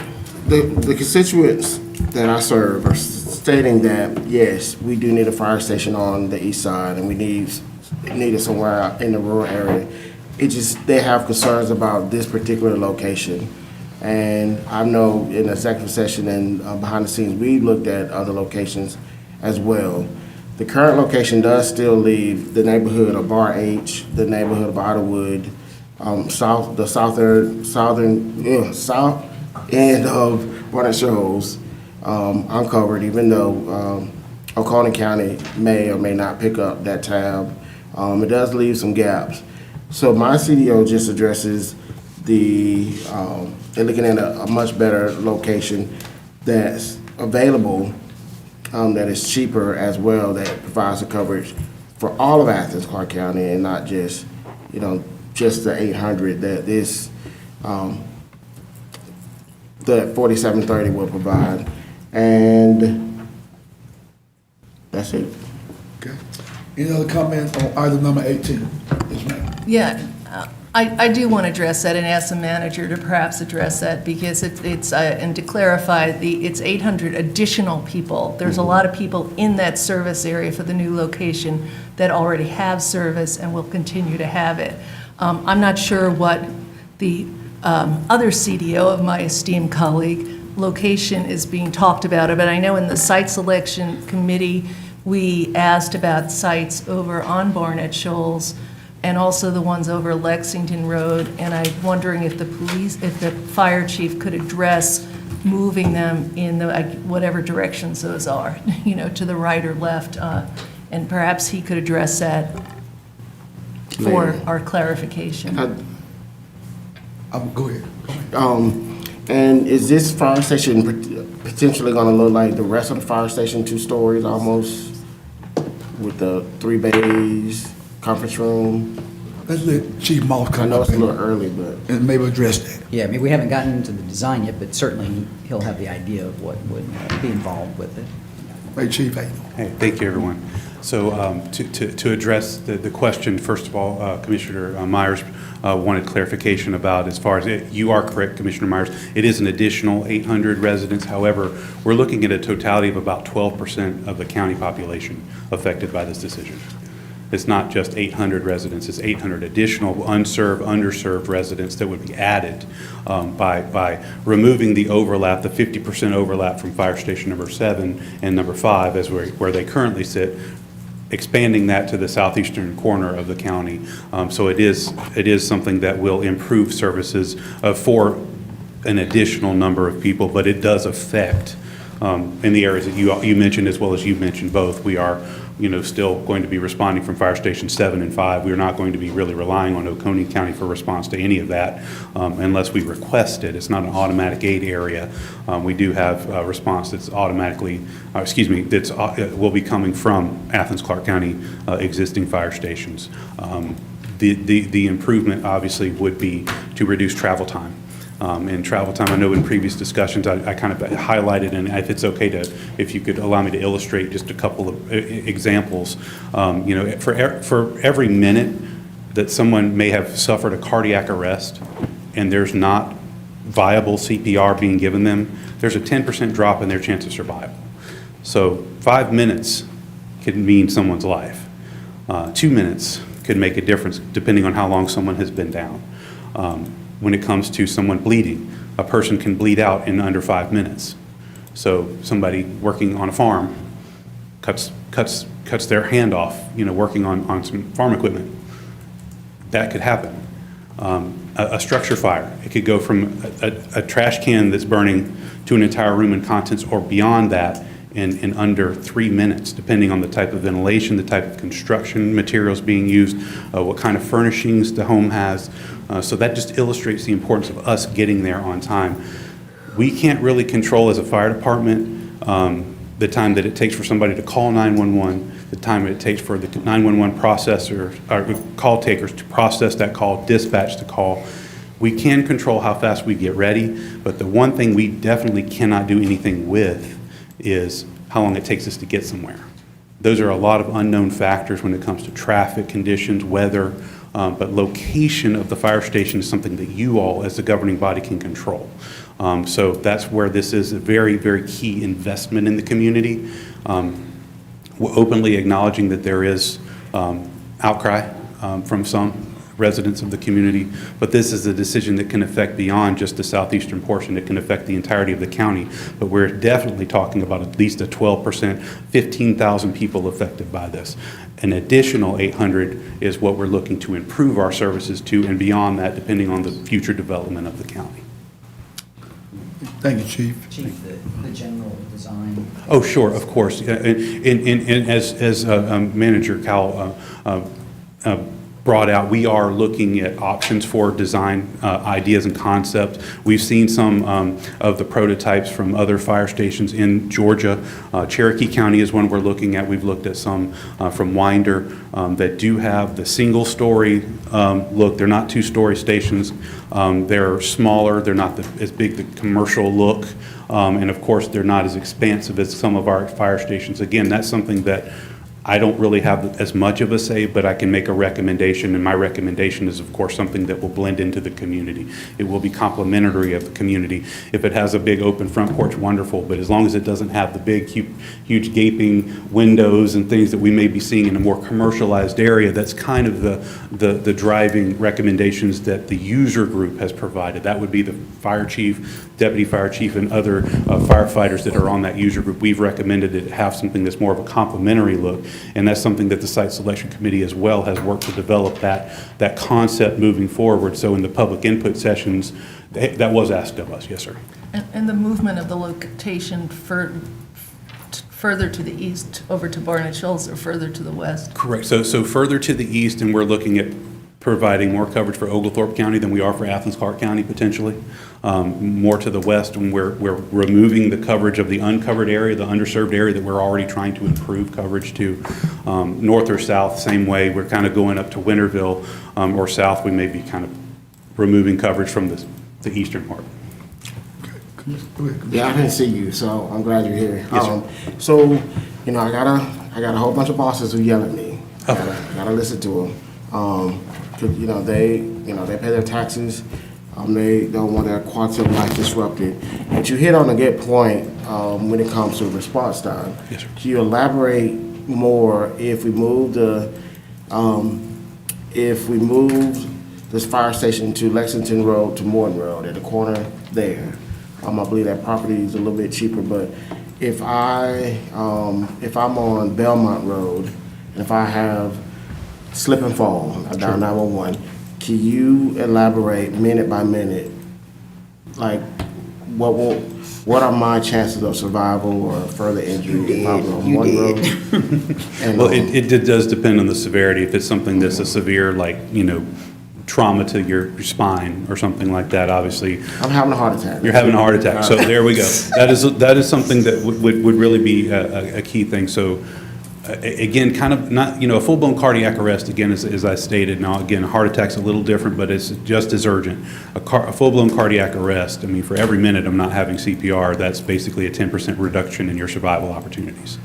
the constituents that I serve are stating that, yes, we do need a fire station on the east side, and we need it somewhere out in the rural area. It just, they have concerns about this particular location. And I know in the executive session and behind the scenes, we looked at other locations as well. The current location does still leave the neighborhood of Bar H, the neighborhood of Otterwood, south end of Barnett Shoals, uncovered, even though Oconee County may or may not pick up that tab. It does leave some gaps. So my CDO just addresses they're looking at a much better location that's available, that is cheaper as well, that provides the coverage for all of Athens-Clarke County and not just, just the 800 that this, the 4730 will provide. And that's it. Okay. Any other comment on item number 18? Yes, ma'am. Yeah, I do want to address that and ask the manager to perhaps address that, because it's, and to clarify, it's 800 additional people. There's a lot of people in that service area for the new location that already have service and will continue to have it. I'm not sure what the other CDO of my esteemed colleague location is being talked about, but I know in the site selection committee, we asked about sites over on Barnett Shoals and also the ones over Lexington Road, and I'm wondering if the fire chief could address moving them in the, whatever directions those are, to the right or left, and perhaps he could address that for our clarification. Go ahead. And is this fire station potentially gonna look like the rest of the fire station, 2 stories almost, with the 3 bays, conference room? Let's let Chief Moss I come know up it's a little early, but and maybe address that. Yeah, I mean, we haven't gotten into the design yet, but certainly he'll have the idea of what would be involved with it. Hey, Chief, how you doing? Hey, thank you, everyone. So to address the question, first of all, Commissioner Myers wanted clarification about, as far as, you are correct, Commissioner Myers, it is an additional 800 residents. However, we're looking at a totality of about 12% of the county population affected by this decision. It's not just 800 residents, it's 800 additional unserved, underserved residents that would be added by removing the overlap, the 50% overlap from fire station number 7 and number 5 as where they currently sit, expanding that to the southeastern corner of the county. So it is something that will improve services for an additional number of people, but it does affect in the areas that you mentioned, as well as you mentioned both. We are still going to be responding from fire station 7 and 5. We're not going to be really relying on Oconee County for response to any of that unless we request it. It's not an automatic aid area. We do have a response that's automatically, that's will be coming from Athens-Clarke County existing fire stations. The improvement obviously would be to reduce travel time. And travel time, I know in previous discussions, I kind of highlighted, and if it's okay if you could allow me to illustrate just a couple of examples. For every minute that someone may have suffered a cardiac arrest and there's not viable CPR being given them, there's a 10% drop in their chance of survival. So 5 minutes can mean someone's life. 2 minutes could make a difference depending on how long someone has been down. When it comes to someone bleeding, a person can bleed out in under 5 minutes. So somebody working on a farm cuts their hand off, working on some farm equipment. That could happen. A structure fire, it could go from a trash can that's burning to an entire room and contents, or beyond that, in under 3 minutes, depending on the type of ventilation, the type of construction materials being used, what kind of furnishings the home has. So that just illustrates the importance of us getting there on time. We can't really control as a fire department the time that it takes for somebody to call 911, the time it takes for the 911 processor or call takers to process that call, dispatch the call. We can control how fast we get ready, but the one thing we definitely cannot do anything with is how long it takes us to get somewhere. Those are a lot of unknown factors when it comes to traffic conditions, weather, but location of the fire station is something that you all as the governing body can control. So that's where this is a very, very key investment in the community. We're openly acknowledging that there is outcry from some residents of the community, but this is a decision that can affect beyond just the southeastern portion. It can affect the entirety of the county, but we're definitely talking about at least a 12%, 15,000 people affected by this. An additional 800 is what we're looking to improve our services to, and beyond that, depending on the future development of the county. Thank you, Chief. Chief, the general design? Oh, sure, of course. Yeah, and as Manager Cowell brought out, we are looking at options for design ideas and concepts. We've seen some of the prototypes from other fire stations in Georgia. Cherokee County is one we're looking at. We've looked at some from Winder that do have the single-story look. They're not two-story stations. They're smaller. They're not as big the commercial look. And of course, they're not as expansive as some of our fire stations. Again, that's something that I don't really have as much of a say, but I can make a recommendation, and my recommendation is, of course, something that will blend into the community. It will be complementary of the community. If it has a big open front porch, wonderful, but as long as it doesn't have the big, huge gaping windows and things that we may be seeing in a more commercialized area, that's kind of the driving recommendations that the user group has provided. That would be the fire chief, deputy fire chief, and other firefighters that are on that user group. We've recommended it have something that's more of a complementary look. And that's something that the Site Selection Committee as well has worked to develop that concept moving forward. So in the public input sessions, that was asked of us, yes, sir. And the movement of the location further to the east, over to Barnett Hills, or further to the west? Correct. So further to the east, and we're looking at providing more coverage for Oglethorpe County than we are for Athens-Clarke County potentially. More to the west, and we're removing the coverage of the uncovered area, the underserved area that we're already trying to improve coverage to. North or south, same way. We're kind of going up to Winterville, or south, we may be kind of removing coverage from the eastern part. Yeah, I didn't see you, so I'm glad you're here. Yes, sir. So, I got a whole bunch of bosses who yell at me. Gotta listen to them. 'Cause, they pay their taxes. They don't want their quality of life disrupted. But you hit on a good point when it comes to response time. Yes, sir. Can you elaborate more if we move this fire station to Lexington Road to Morton Road at the corner there? I believe that property is a little bit cheaper, but if I'm on Belmont Road and if I have slip and fall, I dial 911, can you elaborate minute by minute, like what are my chances of survival or further injury if I'm on one road? And, Well, it does depend on the severity. If it's something that's a severe, trauma to your spine or something like that, obviously. I'm having a heart attack. You're having a heart attack. So there we go. That is something that would really be a key thing. So again, kind of not, a full-blown cardiac arrest, again, as I stated. Now, again, a heart attack's a little different, but it's just as urgent. A full-blown cardiac arrest, for every minute I'm not having CPR, that's basically a 10% reduction in your survival opportunities.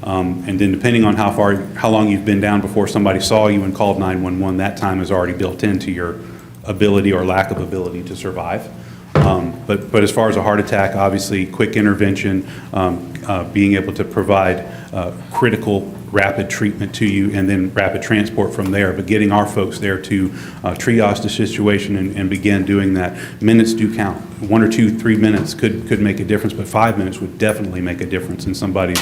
And then depending on how long you've been down before somebody saw you and called 911, that time is already built into your ability or lack of ability to survive. But as far as a heart attack, obviously, quick intervention, being able to provide critical rapid treatment to you, and then rapid transport from there. But getting our folks there to triage the situation and begin doing that. Minutes do count. 1 or 2, 3 minutes could make a difference, but 5 minutes would definitely make a difference in somebody's,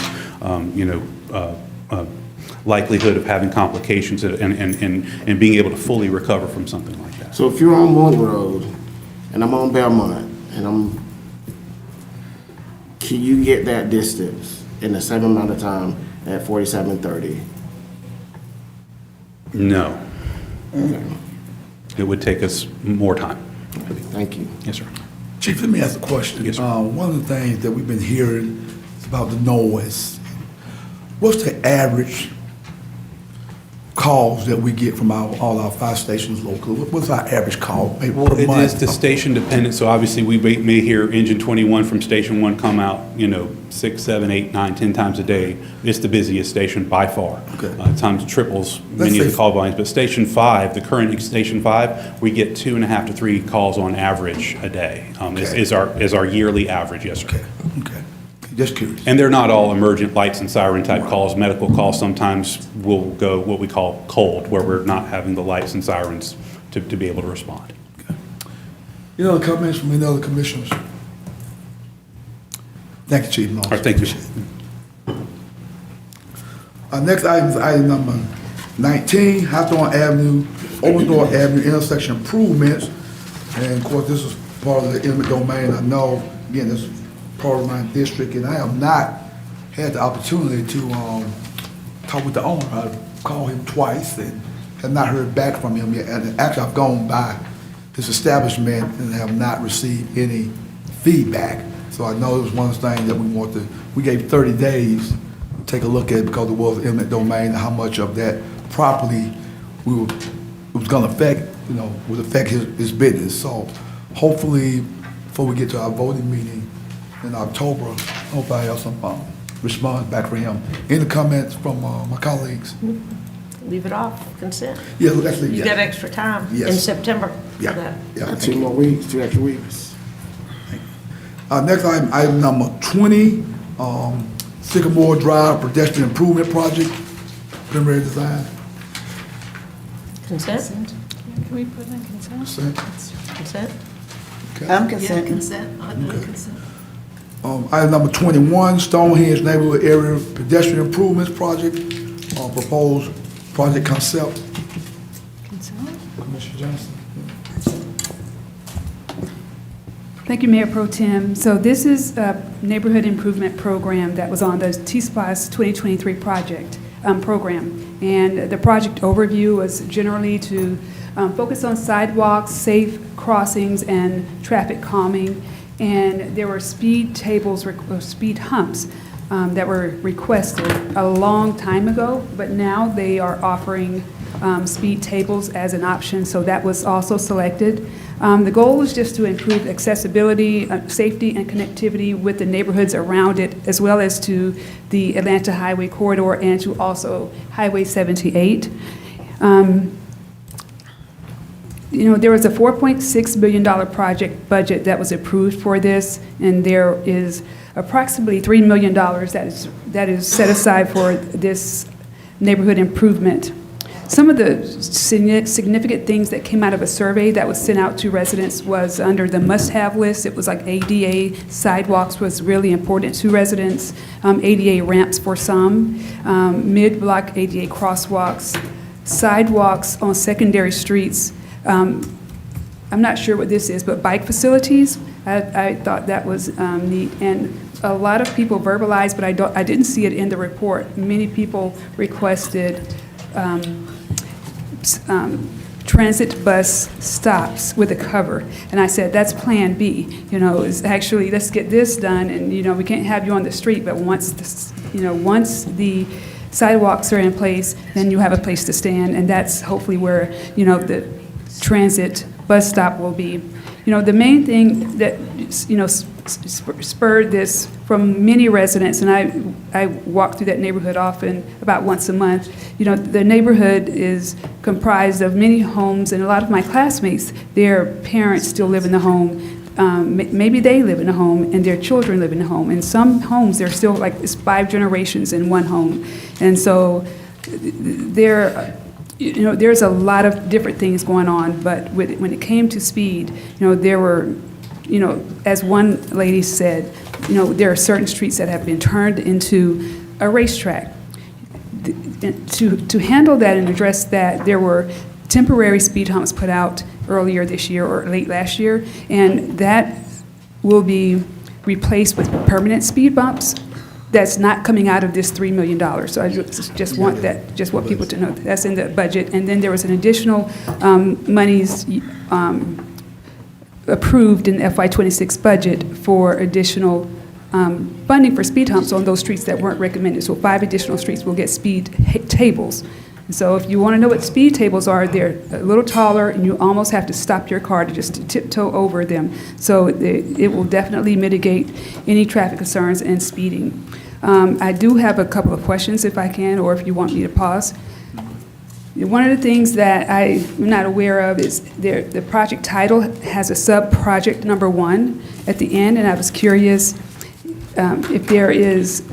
likelihood of having complications and being able to fully recover from something like that. So if you're on Morton Road and I'm on Belmont and can you get that distance in the same amount of time at 47:30? No. Okay. It would take us more time. Thank you. Yes, sir. Chief, let me ask a question. Yes, sir. One of the things that we've been hearing is about the noise. What's the average calls that we get from all our fire stations locally? What's our average call? Maybe per It month? is the station dependent, so obviously we may hear engine 21 from station 1 come out, 6, 7, 8, 9, 10 times a day. It's the busiest station by far. Okay. Times triples Let's many of say- the call volumes, but station 5, the current station 5, we get 2.5 to 3 calls on average a day. Okay. Is our yearly average, yes, sir. Okay. Just curious. And they're not all emergent lights and siren type calls. Medical calls sometimes will go what we call cold, where we're not having the lights and sirens to be able to respond. Any other comments from any other commissioners? Thank you, Chief. All right, thank you. Our next item is item number 19, Hawthorne Avenue, Oglethorpe Avenue intersection improvements. And of course, this is part of the eminent domain. I know, again, this is part of my district, and I have not had the opportunity to talk with the owner. I called him twice and have not heard back from him yet. And actually, I've gone by his establishment and have not received any feedback. So I know it was one of the things that we gave 30 days to take a look at, because it was eminent domain, and how much of that property it was gonna affect, would affect his business. So hopefully, before we get to our voting meeting in October, hope I have some response back from him. Any comments from my colleagues? Leave it off, consent. Yeah, let's leave You that. got extra time in Yes. September for Yeah, that. yeah. 2 more weeks, 2 extra weeks. Next item number 20, Sycamore Drive Pedestrian Improvement Project, preliminary design. Consent? Can we put in consent? Consent. Consent? I'm Yeah, consenting. consent, I'd do consent. Item number 21, Stonehenge Neighborhood Area Pedestrian Improvements Project, proposed project concept. Consent? Commissioner Johnson. Thank you, Mayor Pro Tem. So this is a neighborhood improvement program that was on the TSPLOST 2023 program. And the project overview was generally to focus on sidewalks, safe crossings, and traffic calming. And there were speed tables, or speed humps that were requested a long time ago, but now they are offering speed tables as an option, so that was also selected. The goal was just to improve accessibility, safety, and connectivity with the neighborhoods around it, as well as to the Atlanta Highway Corridor and to also Highway 78. There was a $4.6 billion project budget that was approved for this, and there is approximately $3 million that is set aside for this neighborhood improvement. Some of the significant things that came out of a survey that was sent out to residents was under the must-have list. It was like ADA sidewalks was really important to residents, ADA ramps for some, mid-block ADA crosswalks, sidewalks on secondary streets. I'm not sure what this is, but bike facilities, I thought that was neat. And a lot of people verbalized, but I didn't see it in the report. Many people requested transit bus stops with a cover. And I said, that's Plan B. Is actually, let's get this done, and, we can't have you on the street, but once the sidewalks are in place, then you have a place to stand, and that's hopefully where, the transit bus stop will be. The main thing that, spurred this from many residents, and I walk through that neighborhood often, about once a month. The neighborhood is comprised of many homes, and a lot of my classmates, their parents still live in the home. Maybe they live in a home, and their children live in a home. In some homes, they're still like it's 5 generations in one home, and so there's a lot of different things going on. But when it came to speed, there were. As one lady said, there are certain streets that have been turned into a racetrack. To handle that and address that, there were temporary speed humps put out earlier this year or late last year, and that will be replaced with permanent speed bumps. That's not coming out of this $3 million. So I just want people to know that's in the budget. And then there was an additional monies approved in the FY26 budget for additional funding for speed humps on those streets that weren't recommended. So 5 additional streets will get speed tables. And so if you want to know what speed tables are, they're a little taller, and you almost have to stop your car to just tiptoe over them. So it will definitely mitigate any traffic concerns and speeding. I do have a couple of questions, if I can, or if you want me to pause. One of the things that I'm not aware of is the project title has a sub-project number 1 at the end, and I was curious if there is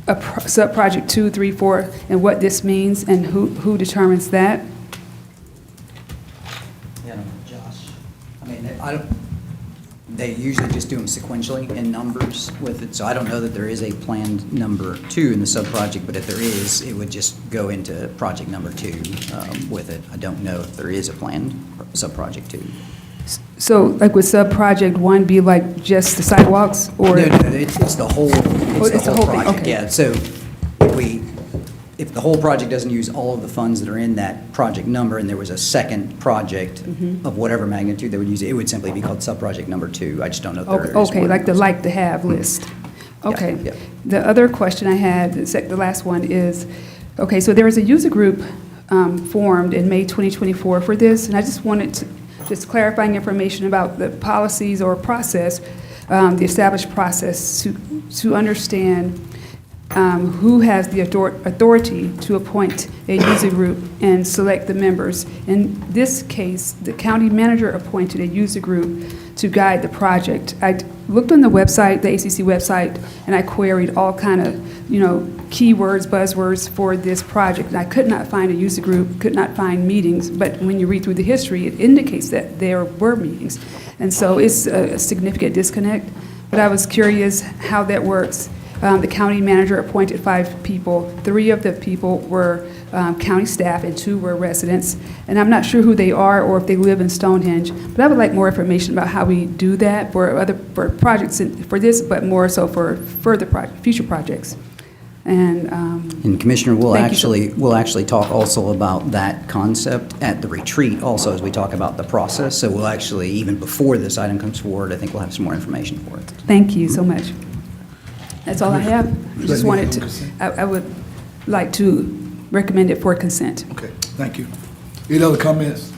a sub-project 2, 3, 4, and what this means, and who determines that. Yeah, Josh. They usually just do them sequentially in numbers with it, so I don't know that there is a planned number 2 in the sub-project, but if there is, it would just go into project number 2 with it. I don't know if there is a planned sub-project 2. So like would Subproject 1 be like just the sidewalks or? No, it's the whole, it's the whole thing, project, okay. yeah. So if the whole project doesn't use all of the funds that are in that project number, and there was a second project Mm-hmm. of whatever magnitude they would use, it would simply be called Subproject number 2. I just don't know if there is Okay, more like the than like to have list. Okay. yeah. The other question I had, the last one is, okay, so there was a user group formed in May 2024 for this, and I just wanted to, just clarifying information about the policies or process, the established process to understand who has the authority to appoint a user group and select the members. In this case, the county manager appointed a user group to guide the project. I looked on the website, the ACC website, and I queried all kind of, keywords, buzzwords for this project. And I could not find a user group, could not find meetings, but when you read through the history, it indicates that there were meetings. And so it's a significant disconnect. But I was curious how that works. The county manager appointed 5 people. 3 of the people were county staff and 2 were residents. And I'm not sure who they are or if they live in Stonehenge, but I would like more information about how we do that for projects, for this, but more so for future projects. And Commissioner, we'll Thank you, sir. actually talk also about that concept at the retreat also as we talk about the process. So we'll actually, even before this item comes forward, I think we'll have some more information for it. Thank you so much. That's all I have. I just wanted to, I would like to recommend it for consent. Okay, thank you. Any other comments?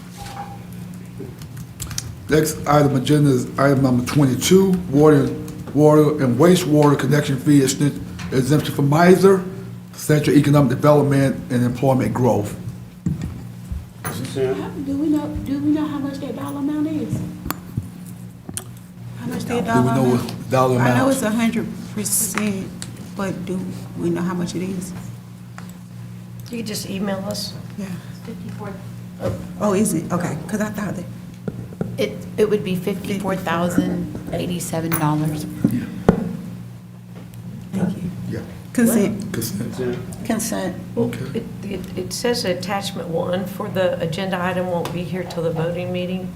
Next item agenda is item number 22, water and wastewater connection fee exemption for Meissner, Central Economic Development and Employment Growth. Do we know how much that dollar amount is? How much that Do we dollar know amount? what dollar I know amount? it's 100%, but do we know how much it is? You could just email us. Yeah. Oh, is it? Okay, because I thought that, It would be $54,087. thank you. Yeah, Consent. consent. Consent. Okay. It says attachment 1 for the agenda item won't be here till the voting meeting.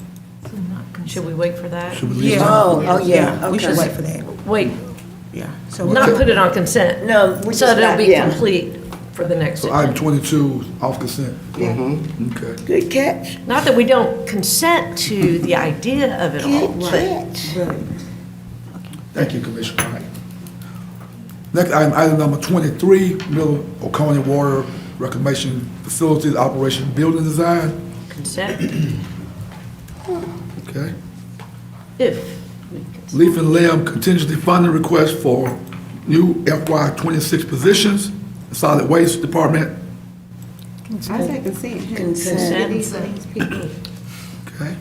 Should we wait for that? Should we leave Yeah. that? Yeah, we should wait for that. Wait, Yeah. So not put it on consent. No, we So just it'll not- be yeah. complete for the next So item agenda. 22 is off consent. Okay. Good catch. Not that we don't consent to the idea of it all, but Thank you, Commissioner Wright. Next item number 23, Miller Oconee Water Reclamation Facilities Operation Building Design. consent, Okay. if we consent. Leaf and limb contingency funding request for new FY 26 positions, Solid Waste Department. I say consent. Consent. Okay.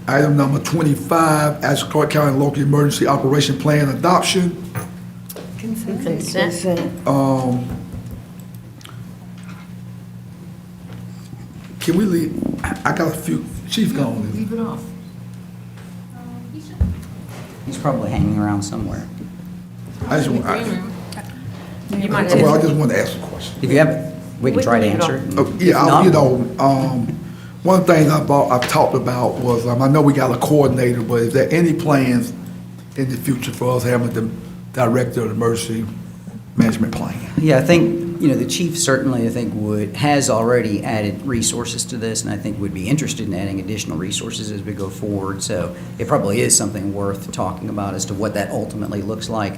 Item number 25, Athens-Clarke County Local Emergency Operation Plan Adoption. Consent. Can we leave, I got a few, Chief gone. Leave it off. He's probably hanging around somewhere. I just want, You might well, I just, just want to ask a question. If you have it, we can We try to can leave it answer it. Oh, yeah, If not, one thing I've talked about was, I know we got a coordinator, but is there any plans in the future for us having the director of the emergency management plan? Yeah, I think, the chief certainly, I think, has already added resources to this, and I think would be interested in adding additional resources as we go forward. So it probably is something worth talking about as to what that ultimately looks like.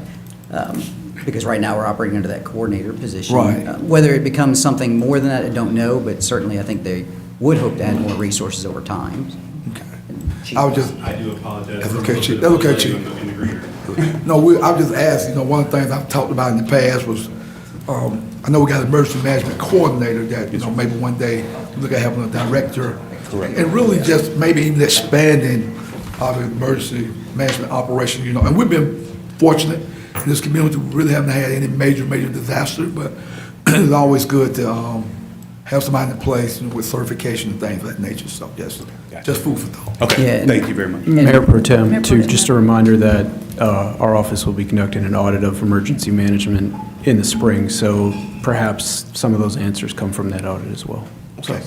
Because right now, we're operating under that coordinator position. Right. Whether it becomes something more than that, I don't know, but certainly I think they would hope to add more resources over time. Okay. I was just, I do apologize. That's okay, Chief. That's okay, Chief. No, I've just asked, one of the things I've talked about in the past was, I know we got an emergency management coordinator that, maybe one day look at having a director. Correct. And really just maybe even expanding our emergency management operation, and we've been fortunate in this community, we really haven't had any major disaster, but it's always good to have somebody in place with certification and things of that nature, so just food for thought. Yeah, Okay, and- thank you very much. Mayor Pro Tem, Mayor Pro too, Tem. just a reminder that our office will be conducting an audit of emergency management in the spring, so perhaps some of those answers come from that audit as well. So, Okay.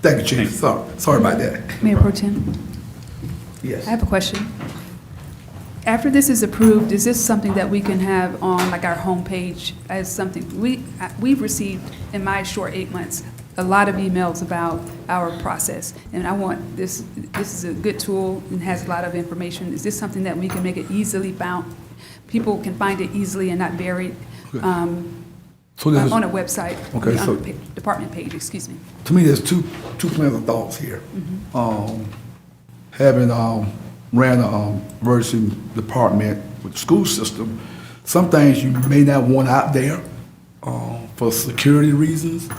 Thank you, Chief. Sorry about that. Mayor Pro Tem, Yes. I have a question. After this is approved, is this something that we can have on like our homepage as something? We've received, in my short 8 months, a lot of emails about our process. And I want this is a good tool and has a lot of information. Is this something that we can make it easily found? People can find it easily and not buried So there's, on a website, Okay, on so- the department page, excuse me. to me, there's two plans of thoughts here. Having ran a emergency department with the school system, some things you may not want out there for security reasons.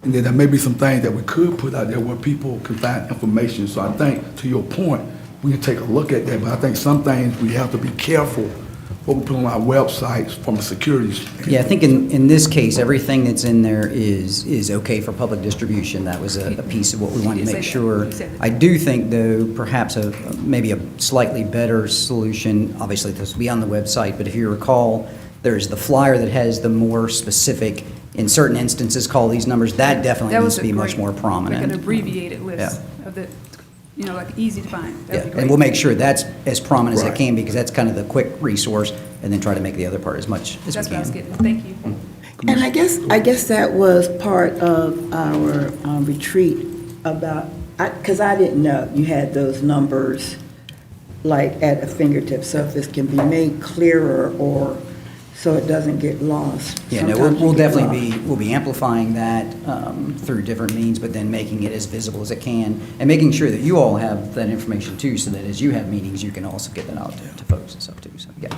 And then there may be some things that we could put out there where people can find information. So I think, to your point, we can take a look at that, but I think some things we have to be careful what we put on our websites from a security standpoint. Yeah, I think in this case, everything that's in there is okay for public distribution. That was a piece of what we wanted to make sure. I do think, though, perhaps maybe a slightly better solution, obviously this will be on the website, but if you recall, there's the flyer that has the more specific, in certain instances, call these numbers. That definitely That needs was to a be much great- more Like an prominent. abbreviated list Yeah. of the, like easy to find. Yeah, That'd be and great. we'll make sure that's as prominent as it Right. can be, because that's kind of the quick resource, and then try to make the other part as much as we That's what I was can. getting. Thank you. And I guess that was part of our retreat about, because I didn't know you had those numbers like at a fingertip. So if this can be made clearer or so it doesn't get lost. Yeah, no, Sometimes we'll you get definitely lost. we'll be amplifying that through different means, but then making it as visible as it can, and making sure that you all have that information too, so that as you have meetings, you can also get that out to folks and stuff too, so, yeah.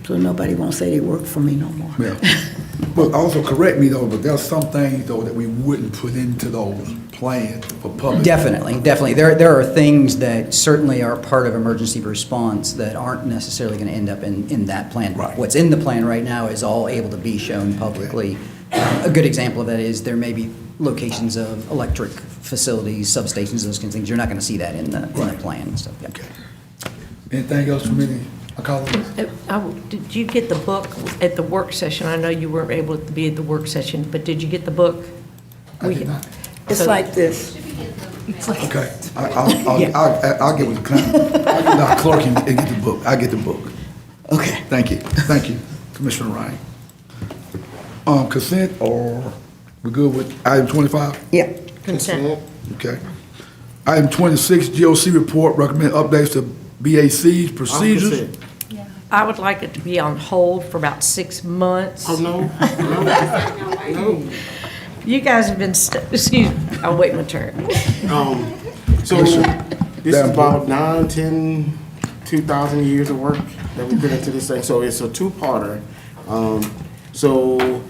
So nobody won't say they work for me no more. Yeah. But also correct me though, but there's some things though that we wouldn't put into those plans for public. Definitely. There are things that certainly are part of emergency response that aren't necessarily going to end up in that plan. Right. What's in the plan right now is all able to be shown publicly. A good example of that is there may be locations of electric facilities, substations, those kinds of things. You're not going to see that in the plan and stuff. Yeah. Okay. Anything else from any colleagues? Did you get the book at the work session? I know you weren't able to be at the work session, but did you get the book? I did not. It's like this. Okay. I'll get with the clerk. I'll get our clerk and get the book. I'll get the book. Okay. Thank you. Thank you, Commissioner Ryan. Consent or we're good with item 25? Yeah. Consent. Okay. Item 26, GOC report, recommend updates to BAC's procedures. I would like it to be on hold for about 6 months. Oh, no. You guys have been, excuse me, I'll wait my turn. So this is about 9, 10, 2,000 years of work that we put into this thing. So it's a two-parter. So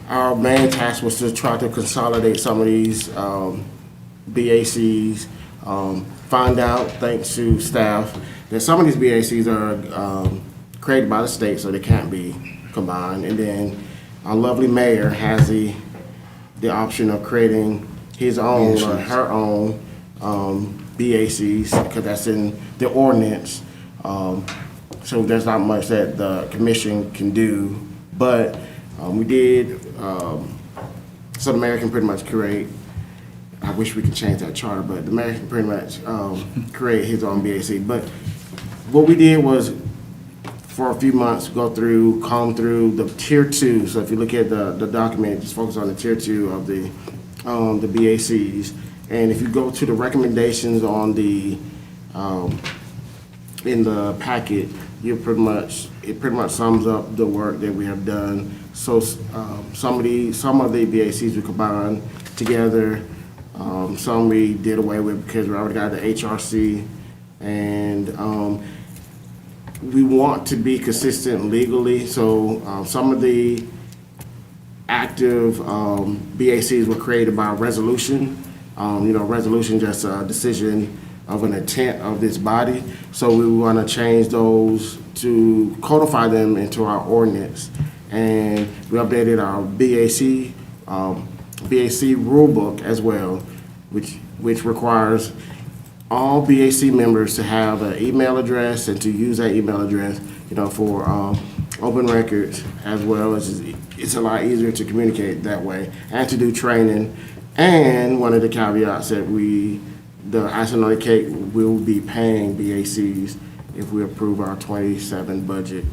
our main task was to try to consolidate some of these BACs, find out, thanks to staff, that some of these BACs are created by the state, so they can't be combined. And then our lovely mayor has the option of creating his own or her own BACs, because that's in the ordinance. So there's not much that the commission can do, but we did, so the mayor can pretty much create, I wish we could change that charter, but the mayor can pretty much create his own BAC. But what we did was, for a few months, comb through the tier 2. So if you look at the document, just focus on the tier 2 of the BACs. And if you go to the recommendations on the in the packet, it pretty much sums up the work that we have done. So some of the BACs we combined together. Some we did away with because we already got the HRC, and we want to be consistent legally. So some of the active BACs were created by resolution. Resolution just a decision of an intent of this body. So we want to change those to codify them into our ordinance, and we updated our BAC rule book as well, which requires all BAC members to have an email address and to use that email address, for open records, as well as it's a lot easier to communicate that way and to do training. And one of the caveats that the icing on the cake, will be paying BACs if we approve our 27 budget.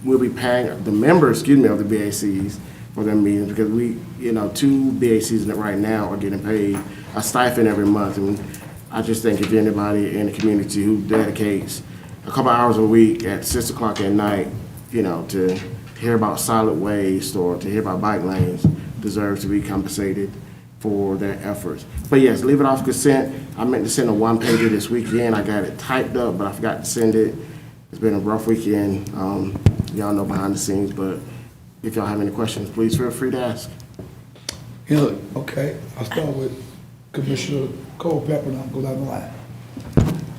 We'll be paying the members, of the BACs for their meetings, because two BACs in it right now are getting paid a stipend every month. And I just think if anybody in the community who dedicates a couple hours a week at 6 o'clock at night, to hear about solid waste or to hear about bike lanes, deserves to be compensated for their efforts. But yes, leave it off consent. I meant to send a one-pager this weekend. I got it typed up, but I forgot to send it. It's been a rough weekend. Y'all know behind the scenes, but if y'all have any questions, please feel free to ask. Okay, I'll start with Commissioner Culpepper, and I'll go down the line.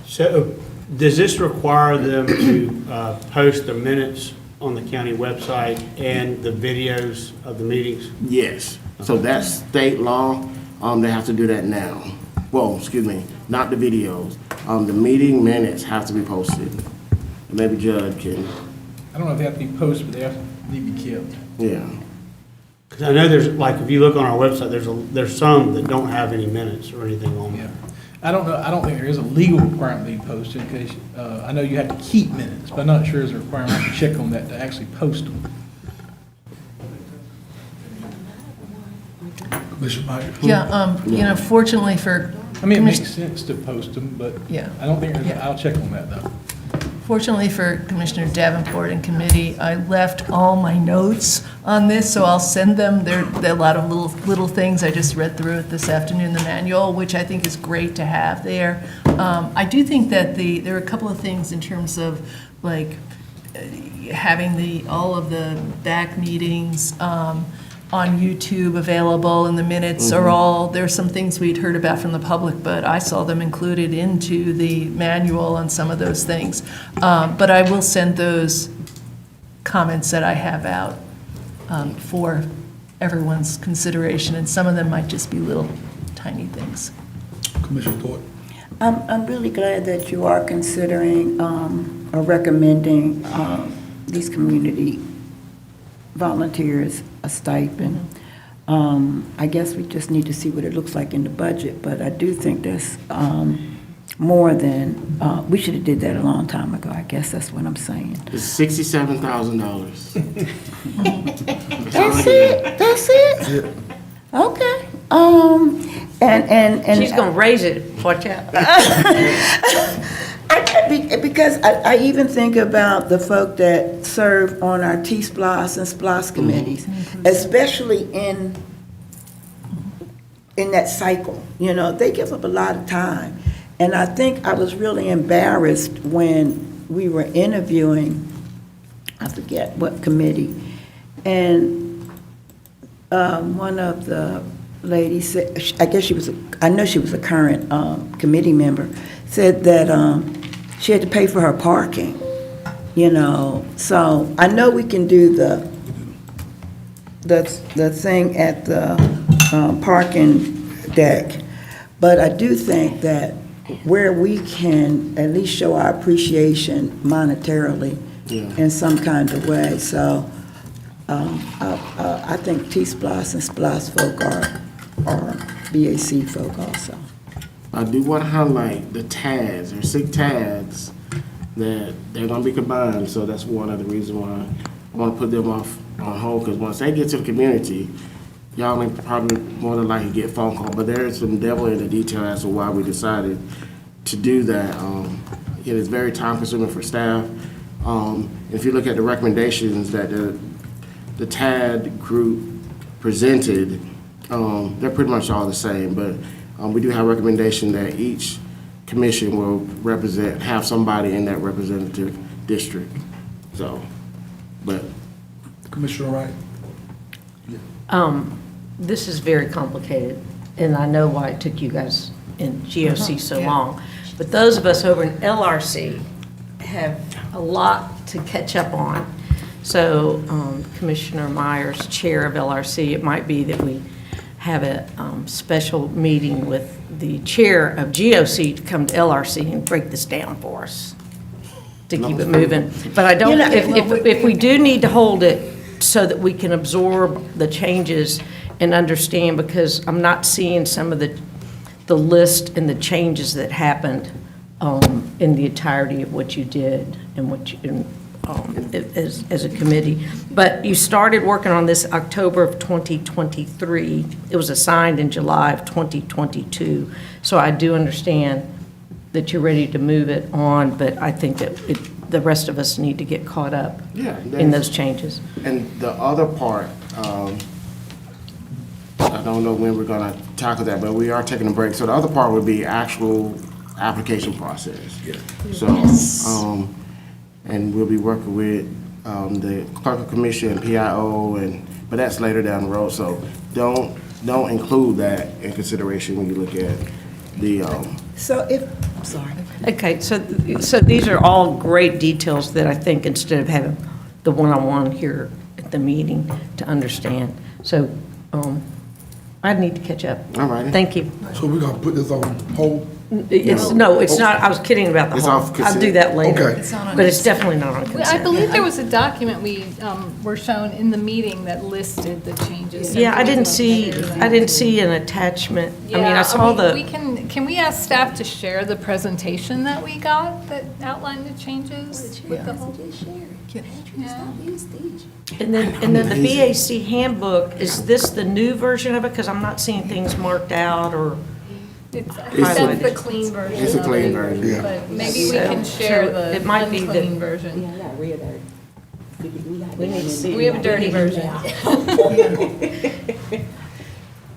So does this require them to post the minutes on the county website and the videos of the meetings? Yes, so that's state law. They have to do that now. Well, excuse me, not the videos. The meeting minutes have to be posted. Maybe Judd can, I don't know if they have to be posted, but they have to be kept. yeah. Because I know there's, like, if you look on our website, there's some that don't have any minutes or anything on Yeah. there. I don't know, I don't think there is a legal requirement to be posted, because I know you have to keep minutes, but I'm not sure there's a requirement. I can check on that to actually post them. Commissioner Myers. Yeah, fortunately for. I mean, it makes sense to post them, but Yeah. I don't think, Yeah. I'll check on that, though. Fortunately for Commissioner Davenport and committee, I left all my notes on this, so I'll send them. There are a lot of little things. I just read through it this afternoon, the manual, which I think is great to have there. I do think that there are a couple of things in terms of, like, having all of the back meetings on YouTube available, and the minutes are all, there's some things we'd heard about from the public, but I saw them included into the manual on some of those things. But I will send those comments that I have out for everyone's consideration, and some of them might just be little tiny things. Commissioner Thornton. I'm really glad that you are considering or recommending these community volunteers a stipend. I guess we just need to see what it looks like in the budget, but I do think that's more than, we should have did that a long time ago. I guess that's what I'm saying. It's $67,000. That's it? That's it? Okay. And She's gonna raise it, watch out. Because I even think about the folk that serve on our TSPLOST and SPLOST committees, especially in that cycle. They give up a lot of time. And I think I was really embarrassed when we were interviewing, I forget what committee, and one of the ladies said, I know she was a current committee member, said that she had to pay for her parking, So I know we can do the thing at the parking deck, but I do think that where we can at least show our appreciation monetarily in some kind of way. So I think TSPLOST and SPLOST folk are BAC folk also. I do want to highlight the tags, or SIG tags, that they're going to be combined. So that's one of the reasons why I want to put them on hold, because once they get to the community, y'all may probably more than likely get a phone call. But there is some devil in the detail as to why we decided to do that. It is very time consuming for staff. If you look at the recommendations that the TAD group presented, they're pretty much all the same, but we do have a recommendation that each commission will have somebody in that representative district. So, but. Commissioner Wright. This is very complicated, and I know why it took you guys in GOC so long. But those of us over in LRC have a lot to catch up on. So Commissioner Myers, chair of LRC, it might be that we have a special meeting with the chair of GOC to come to LRC and break this down for us, to keep it moving. But I don't, if we do need to hold it so that we can absorb the changes and understand, because I'm not seeing some of the list and the changes that happened in the entirety of what you did and what you, as a committee. But you started working on this October of 2023. It was assigned in July of 2022. So I do understand that you're ready to move it on, but I think that the rest of us need to get caught up Yeah, in those changes. And the other part, I don't know when we're gonna tackle that, but we are taking a break. So the other part would be actual application process. So, and we'll be working with the clerk of commission and PIO, but that's later down the road. So don't include that in consideration when you look at the, So sorry. Okay, so these are all great details that I think instead of having the one-on-one here at the meeting to understand. So I need to catch up. All righty. Thank you. So we're gonna put this on hold? No, it's not, I was kidding about the It's whole. off I'll do consent. that later. Okay. It's not on But it's definitely not on I consent. believe there was a document we were shown in the meeting that listed the changes. Yeah, I didn't see an attachment. I mean, I Yeah, saw we the, can we ask staff to share the presentation that we got that outlined the changes? with the whole- Yeah. and then the BAC handbook, is this the new version of it? Because I'm not seeing things marked out or. That's the clean version. It's a of clean it, version. Yeah. But maybe we can share the It might be the- unclean version. We need to see. We have a dirty version.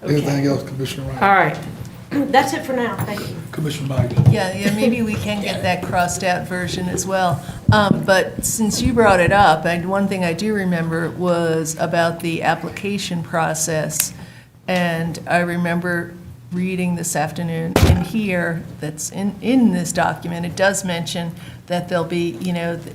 Anything else, Commissioner Ryan? All right. That's it for now. Thank you. Commissioner Myers? Yeah, maybe we can get that crossed out version as well. But since you brought it up, one thing I do remember was about the application process. And I remember reading this afternoon in here, that's in this document, it does mention that there'll be,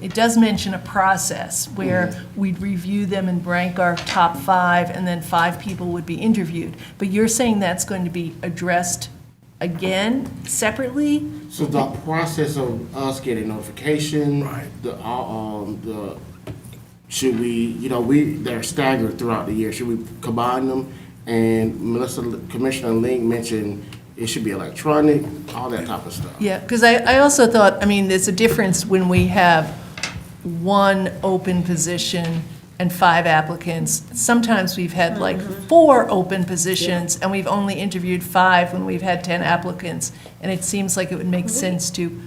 it does mention a process where we'd review them and rank our top 5, and then 5 people would be interviewed. But you're saying that's going to be addressed again, separately? So the process of us getting notification, Right. should we, they're staggered throughout the year. Should we combine them? And Commissioner Link mentioned it should be electronic, all that type of stuff. Yeah, because I also thought, there's a difference when we have one open position and 5 applicants. Sometimes we've had like 4 open positions, and we've only interviewed 5 when we've had 10 applicants. And it seems like it would make sense to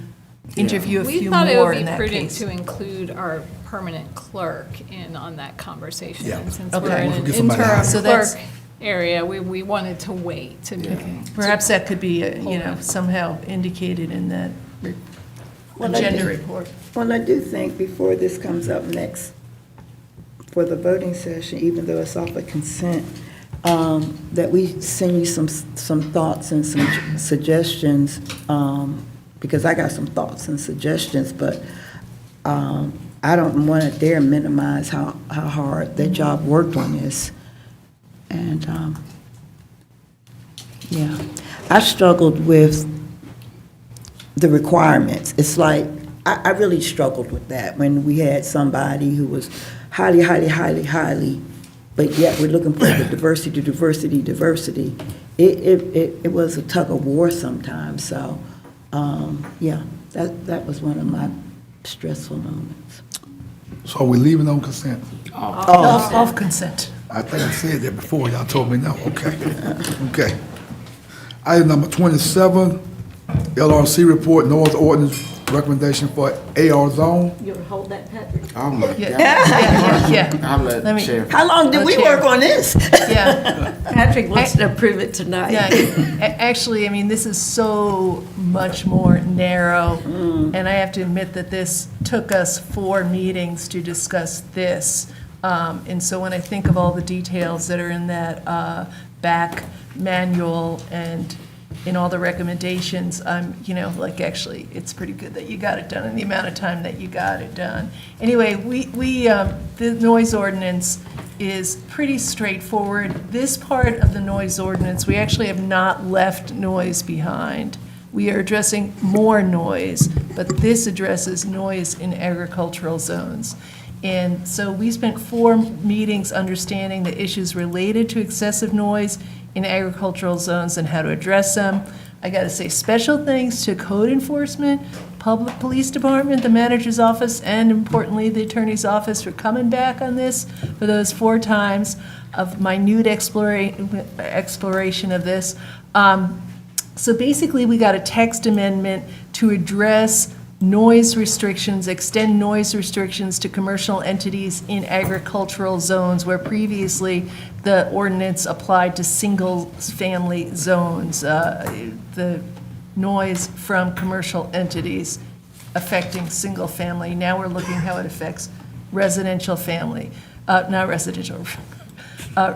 interview a We few thought it more would in be that prudent case. to include our permanent clerk in on that conversation. Yeah. And since Okay. we're in We'll an get somebody interim out. So that's- clerk area, we wanted to wait to. Perhaps that could be, somehow indicated in that agenda report. Well, I do think before this comes up next for the voting session, even though it's off of consent, that we send you some thoughts and some suggestions, because I got some thoughts and suggestions, but I don't want to dare minimize how hard that job worked on this. And, yeah, I struggled with the requirements. It's like, I really struggled with that when we had somebody who was highly, but yet we're looking for the diversity. It was a tug of war sometimes, so, yeah, that was one of my stressful moments. So are we leaving on consent? Off consent. I think I said that before, y'all told me no, okay. Okay. Item number 27, LRC report, noise ordinance recommendation for AR zone. You ever hold that, Patrick? Oh my God. Yeah. I'll let Let me- Chair. How long did we work on this? Yeah. Patrick wants to approve it tonight. Yeah, actually, this is so much more narrow, and I have to admit that this took us 4 meetings to discuss this. And so when I think of all the details that are in that back manual and in all the recommendations, actually, it's pretty good that you got it done in the amount of time that you got it done. Anyway, the noise ordinance is pretty straightforward. This part of the noise ordinance, we actually have not left noise behind. We are addressing more noise, but this addresses noise in agricultural zones. And so we spent 4 meetings understanding the issues related to excessive noise in agricultural zones and how to address them. I got to say special thanks to code enforcement, public police department, the manager's office, and importantly, the attorney's office for coming back on this for those 4 times of minute exploration of this. So basically, we got a text amendment to address noise restrictions, extend noise restrictions to commercial entities in agricultural zones where previously the ordinance applied to single-family zones. The noise from commercial entities affecting single-family. Now we're looking how it affects residential family, not residential,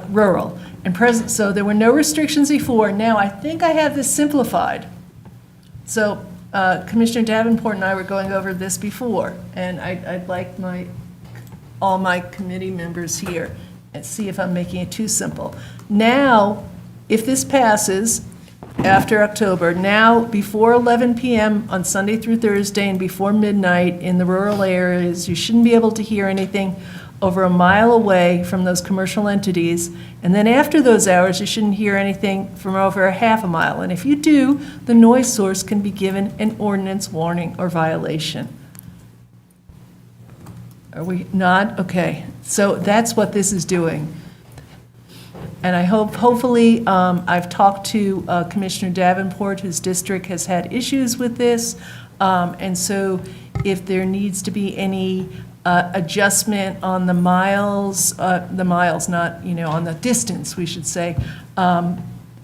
rural. And present, so there were no restrictions before. Now I think I have this simplified. So Commissioner Davenport and I were going over this before, and I'd like all my committee members here and see if I'm making it too simple. Now, if this passes after October, now before 11 p.m. on Sunday through Thursday and before midnight in the rural areas, you shouldn't be able to hear anything over a mile away from those commercial entities. And then after those hours, you shouldn't hear anything from over a half a mile. And if you do, the noise source can be given an ordinance warning or violation. Are we not? Okay. So that's what this is doing. And I hopefully, I've talked to Commissioner Davenport, whose district has had issues with this. And so if there needs to be any adjustment on the miles, not, on the distance, we should say,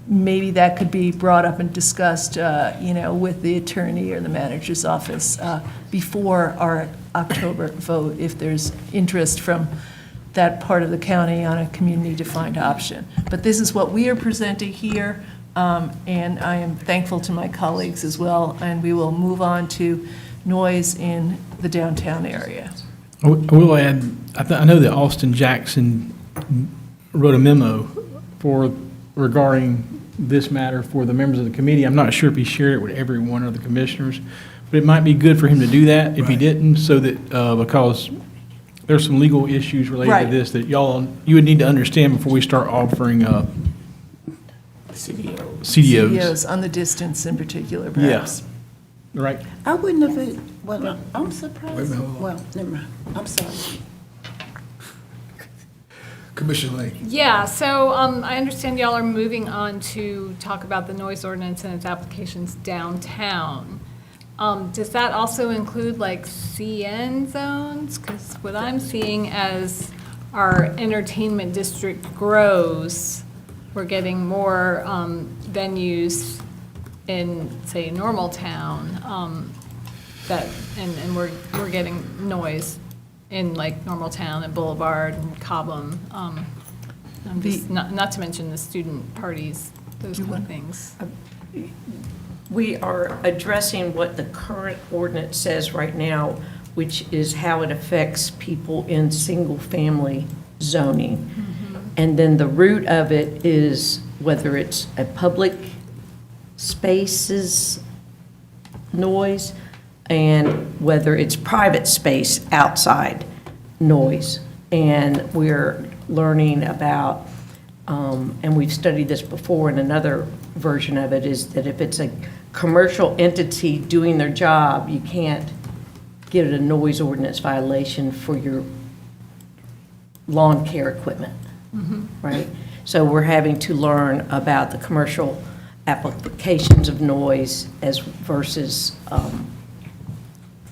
maybe that could be brought up and discussed, with the attorney or the manager's office before our October vote, if there's interest from that part of the county on a community-defined option. But this is what we are presenting here, and I am thankful to my colleagues as well, and we will move on to noise in the downtown area. I will add, I know that Austin Jackson wrote a memo regarding this matter for the members of the committee. I'm not sure if he shared it with every one of the commissioners, but it might be good for him to do that if he didn't, so that, because there's some legal issues related Right. to this that you would need to understand before we start offering CDOs. CDOs on the distance in particular, perhaps. Right? I wouldn't have, well, I'm surprised. Well, never mind. I'm sorry. Commissioner Lane. Yeah, so I understand y'all are moving on to talk about the noise ordinance and its applications downtown. Does that also include like CN zones? Because what I'm seeing as our entertainment district grows, we're getting more venues in, say, normal town, and we're getting noise in like normal town and Boulevard and Cobham. Not to mention the student parties, those kind of things. We are addressing what the current ordinance says right now, which is how it affects people in single-family zoning. And then the root of it is whether it's a public spaces noise and whether it's private space outside noise. And we're learning about, and we've studied this before in another version of it, is that if it's a commercial entity doing their job, you can't get a noise ordinance violation for your lawn care equipment, right? So we're having to learn about the commercial applications of noise as versus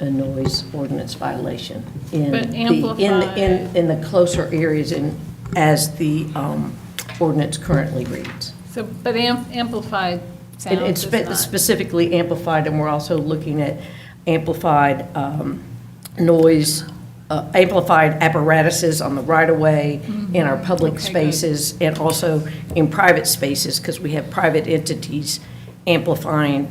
a noise ordinance violation in But in the closer areas as the ordinance currently reads. So, but amplified sound It's is not. specifically amplified, and we're also looking at amplified noise, amplified apparatuses on the right-of-way, in our public Okay, good. spaces, and also in private spaces, because we have private entities amplifying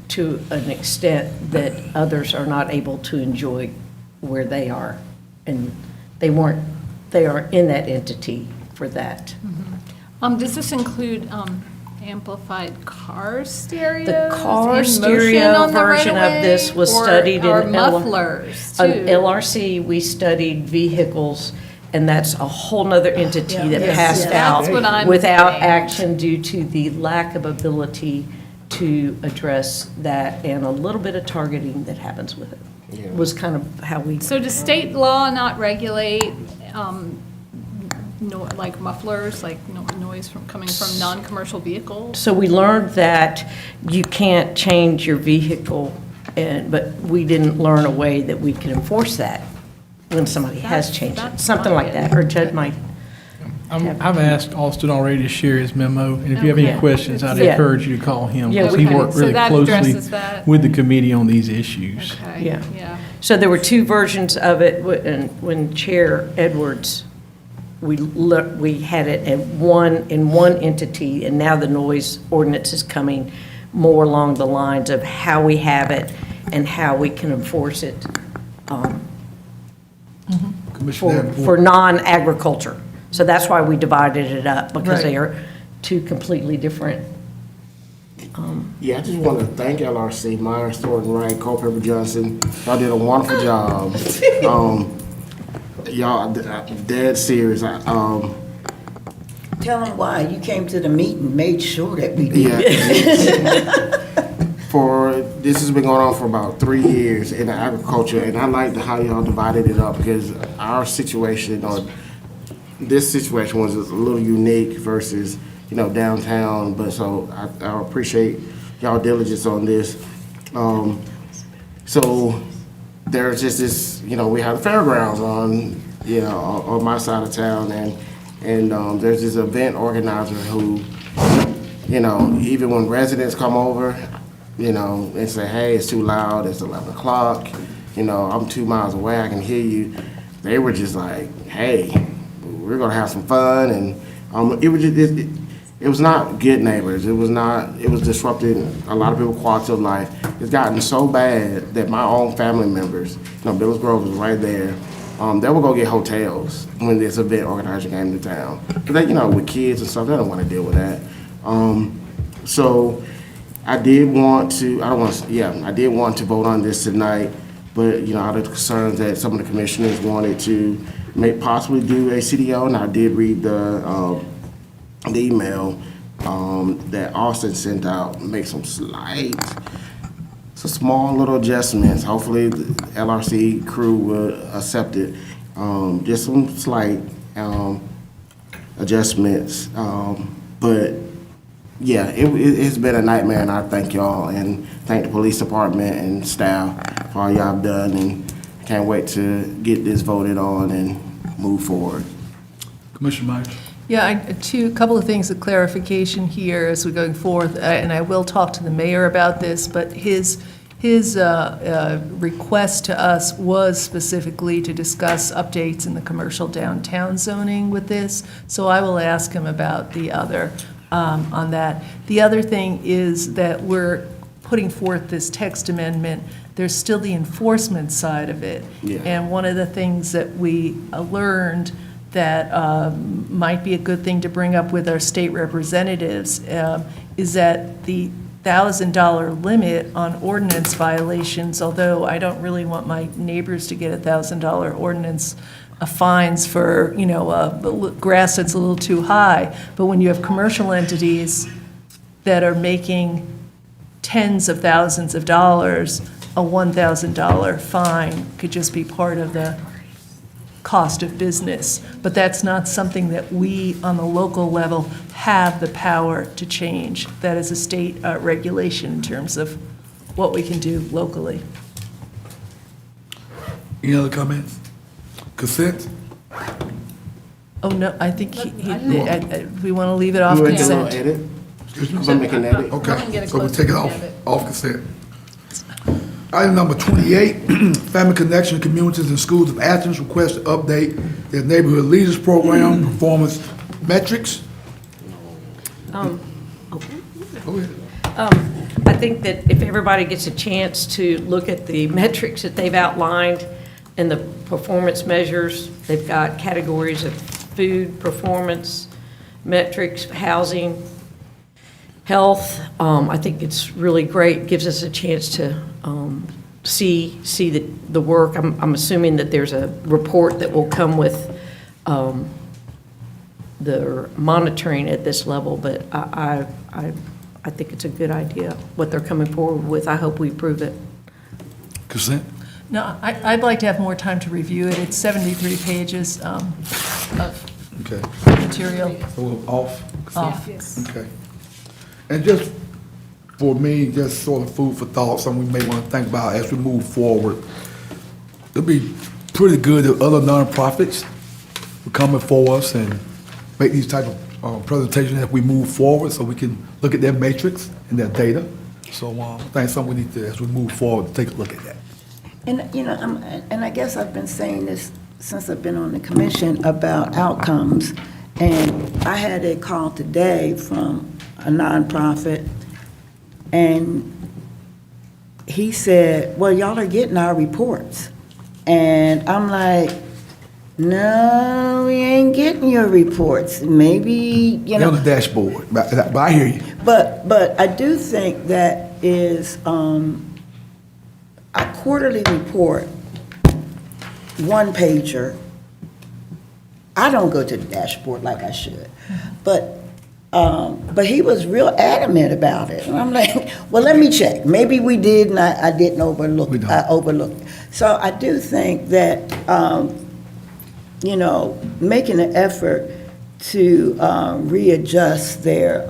to an extent that others are not able to enjoy where they are. And they are in that entity for that. Does this include amplified car stereo? The car stereo version of this was studied in Or L- mufflers, On too? LRC, we studied vehicles, and that's a whole nother entity that passed out That's what I'm without saying. action due to the lack of ability to address that and a little bit of targeting that happens with it. Was kind of how we. So does state law not regulate, like mufflers, like noise coming from non-commercial vehicles? So we learned that you can't change your vehicle, but we didn't learn a way that we can enforce that when somebody has changed it, That's something like that, or Judd might. I've asked Austin already to share his memo, and if you have any Okay. questions, I'd Yeah. encourage you to call him, Yeah, because we he can. worked So really that closely addresses that? with the committee on these issues. Okay, Yeah. yeah. So there were two versions of it, and when Chair Edwards, we had it in one entity, and now the noise ordinance is coming more along the lines of how we have it and how we can enforce it Commissioner for Davenport. non-agriculture. So that's why we divided it up, because they Right. are two completely different. Yeah, I just want to thank LRC, Myers, Thornton, Wright, Culpeper, Johnson. Y'all did a wonderful job. Y'all, dead serious. Tell them why. You came to the meeting, made sure that we did. Yeah. This has been going on for about 3 years in agriculture, and I like how y'all divided it up, because our situation, or this situation, was a little unique versus, downtown. But so I appreciate y'all diligence on this. So there's just this, we have the fairgrounds on my side of town, and there's this event organizer who, even when residents come over, and say, hey, it's too loud, it's 11 o'clock, I'm 2 miles away, I can hear you. They were just like, hey, we're gonna have some fun, and it was not good neighbors. It was disrupting a lot of people's quality of life. It's gotten so bad that my own family members, Billis Grove is right there, they will go get hotels when this event organizer came to town. Cause they, with kids and stuff, they don't want to deal with that. So I did want to vote on this tonight, but, out of the concerns that some of the commissioners wanted to possibly do a CDO, and I did read the email that Austin sent out, make some small little adjustments. Hopefully the LRC crew will accept it. Just some slight adjustments. But yeah, it's been a nightmare, and I thank y'all and thank the police department and staff for all y'all have done, and can't wait to get this voted on and move forward. Commissioner Myers. Yeah, a couple of things of clarification here as we're going forth, and I will talk to the mayor about this, but his request to us was specifically to discuss updates in the commercial downtown zoning with this, so I will ask him about the other on that. The other thing is that we're putting forth this text amendment. There's still the enforcement side of it. Yeah. And one of the things that we learned that might be a good thing to bring up with our state representatives is that the $1,000 limit on ordinance violations, although I don't really want my neighbors to get $1,000 ordinance fines for, grass that's a little too high, but when you have commercial entities that are making tens of thousands of dollars, a $1,000 fine could just be part of the cost of business. But that's not something that we, on the local level, have the power to change. That is a state regulation in terms of what we can do locally. Any other comments? Consent? Oh, no, I think we want to leave it off You want to do a little consent. edit? I'm gonna make an edit. Go and get Okay, a so we'll closer take it look off, at it. off consent. Item number 28, Family Connection Communities and Schools of Athens request to update their Neighborhood Leaders Program performance metrics. Go ahead. I think that if everybody gets a chance to look at the metrics that they've outlined and the performance measures, they've got categories of food, performance, metrics, housing, health. I think it's really great, gives us a chance to see the work. I'm assuming that there's a report that will come with the monitoring at this level, but I think it's a good idea, what they're coming forward with. I hope we approve it. Consent? No, I'd like to have more time to review it. It's 73 pages of Okay. material So we're off? off. Okay. And just for me, just sort of food for thought, something we may want to think about as we move forward. It'd be pretty good if other nonprofits would come before us and make these type of presentations as we move forward, so we can look at their matrix and their data. So I think it's something we need to, as we move forward, take a look at that. And, and I guess I've been saying this since I've been on the commission about outcomes. And I had a call today from a nonprofit, and he said, well, y'all are getting our reports. And I'm like, no, we ain't getting your reports. Maybe, They're on the dashboard, but I hear you. But I do think that is a quarterly report, one pager. I don't go to the dashboard like I should, but he was real adamant about it, and I'm like, well, let me check. Maybe we did, and I didn't overlook. We don't. I overlooked. So I do think that making an effort to readjust their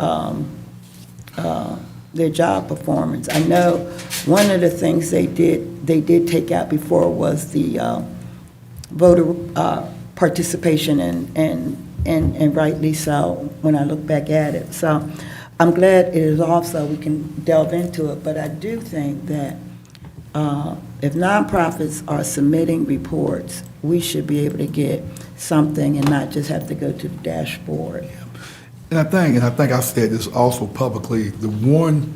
job performance. I know one of the things they did take out before was the voter participation, and rightly so when I look back at it. So I'm glad it is off so we can delve into it, but I do think that if nonprofits are submitting reports, we should be able to get something and not just have to go to the dashboard. And I think I said this also publicly, the one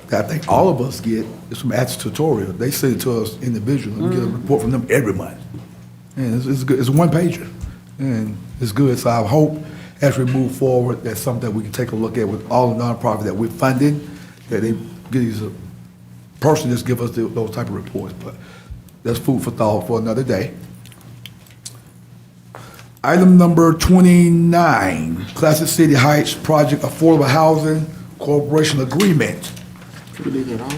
that I think all of us get is from Athens Tutorial. They send it to us individually. We get a report from them every month. And it's good. It's a one pager, and it's good. So I hope as we move forward, that's something that we can take a look at with all the nonprofits that we're funding, that they get these person just give us those type of reports. But that's food for thought for another day. Item number 29, Classic City Heights Project Affordable Housing Corporation Agreement. Can we leave it off?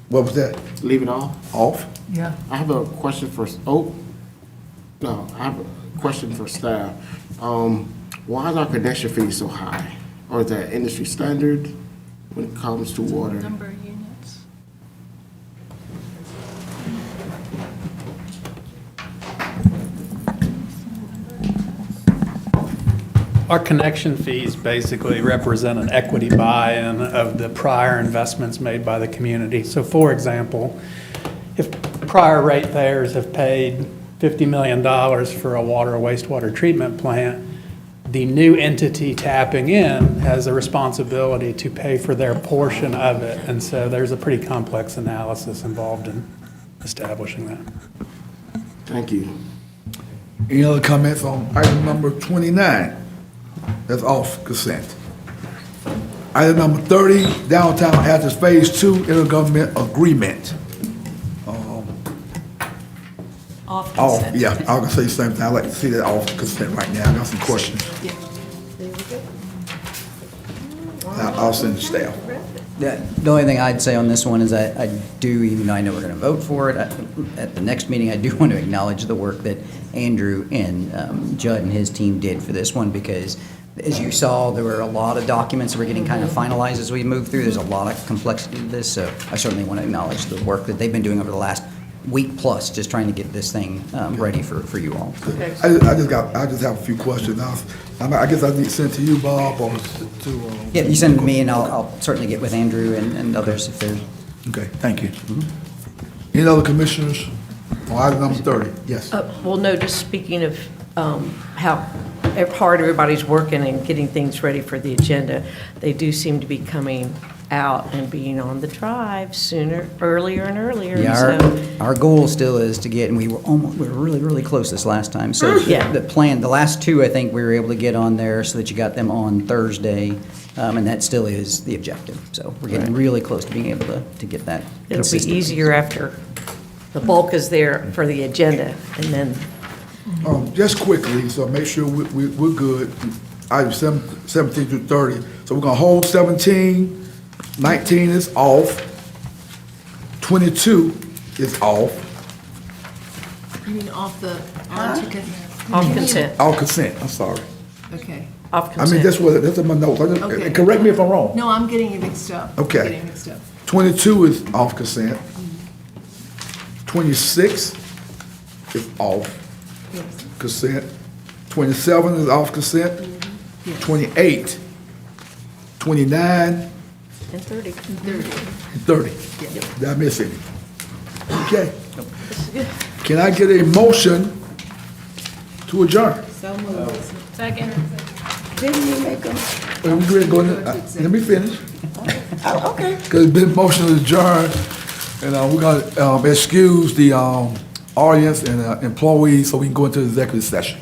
What was that? Leave it off? Off? Yeah. I have a question for, I have a question for staff. Why is our connection fee so high? Or is that industry standard when it comes to water? Number of units. Our connection fees basically represent an equity buy-in of the prior investments made by the community. So for example, if prior ratepayers have paid $50 million for a water or wastewater treatment plant, the new entity tapping in has a responsibility to pay for their portion of it. And so there's a pretty complex analysis involved in establishing that. Thank you. Any other comments on item number 29? That's off consent. Item number 30, Downtown Athens Phase 2 Intergovernmental Agreement. Off Off, consent. yeah, I was gonna say the same thing. I'd like to see that off consent right now. I got some questions. I'll send the staff. The only thing I'd say on this one is I do, even though I know we're going to vote for it, at the next meeting, I do want to acknowledge the work that Andrew and Judd and his team did for this one, because as you saw, there were a lot of documents that were getting kind of finalized as we moved through. There's a lot of complexity to this, so I certainly want to acknowledge the work that they've been doing over the last week plus, just trying to get this thing ready for you all. I just have a few questions. I guess I need to send to you, Bob, or to. Yeah, you send it to me, and I'll certainly get with Andrew and others if there's. Okay, thank you. Any other commissioners on item number 30? Yes. Well, no, just speaking of how hard everybody's working and getting things ready for the agenda, they do seem to be coming out and being on the drive earlier and earlier. Yeah, our goal still is to get, and we were really, really close this last time. So Yeah. the last two, I think we were able to get on there so that you got them on Thursday. And that still is the objective. So we're getting really close to being able to get that It'll be consistent. easier after the bulk is there for the agenda, and then Just quickly, so make sure we're good. Item 17 through 30. So we're gonna hold 17, 19 is off, 22 is off, You mean off the, onto con- off consent, all consent, I'm sorry. okay. off I mean, consent. that's in my notes. Okay. Correct me if I'm wrong. No, I'm getting you mixed up. Okay. I'm getting mixed up. 22 is off consent. 26 is off Yes. consent. 27 is off consent. 28, 29, And 30. and 30. Did I miss any? Okay. Can I get a motion to adjourn? Second. Didn't you make them? Well, we ready to go in, let me finish. Oh, okay. Because it's been motion to adjourn, and we're gonna excuse the audience and employees so we can go into the executive session.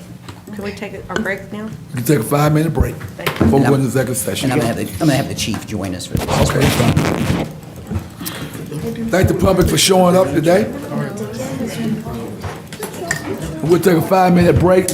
Can we take our break now? We can take a 5-minute break Thank you. before we go into the executive session. And I'm gonna have the chief join us for this. Okay. Thank the public for showing up today. We'll take a 5-minute break.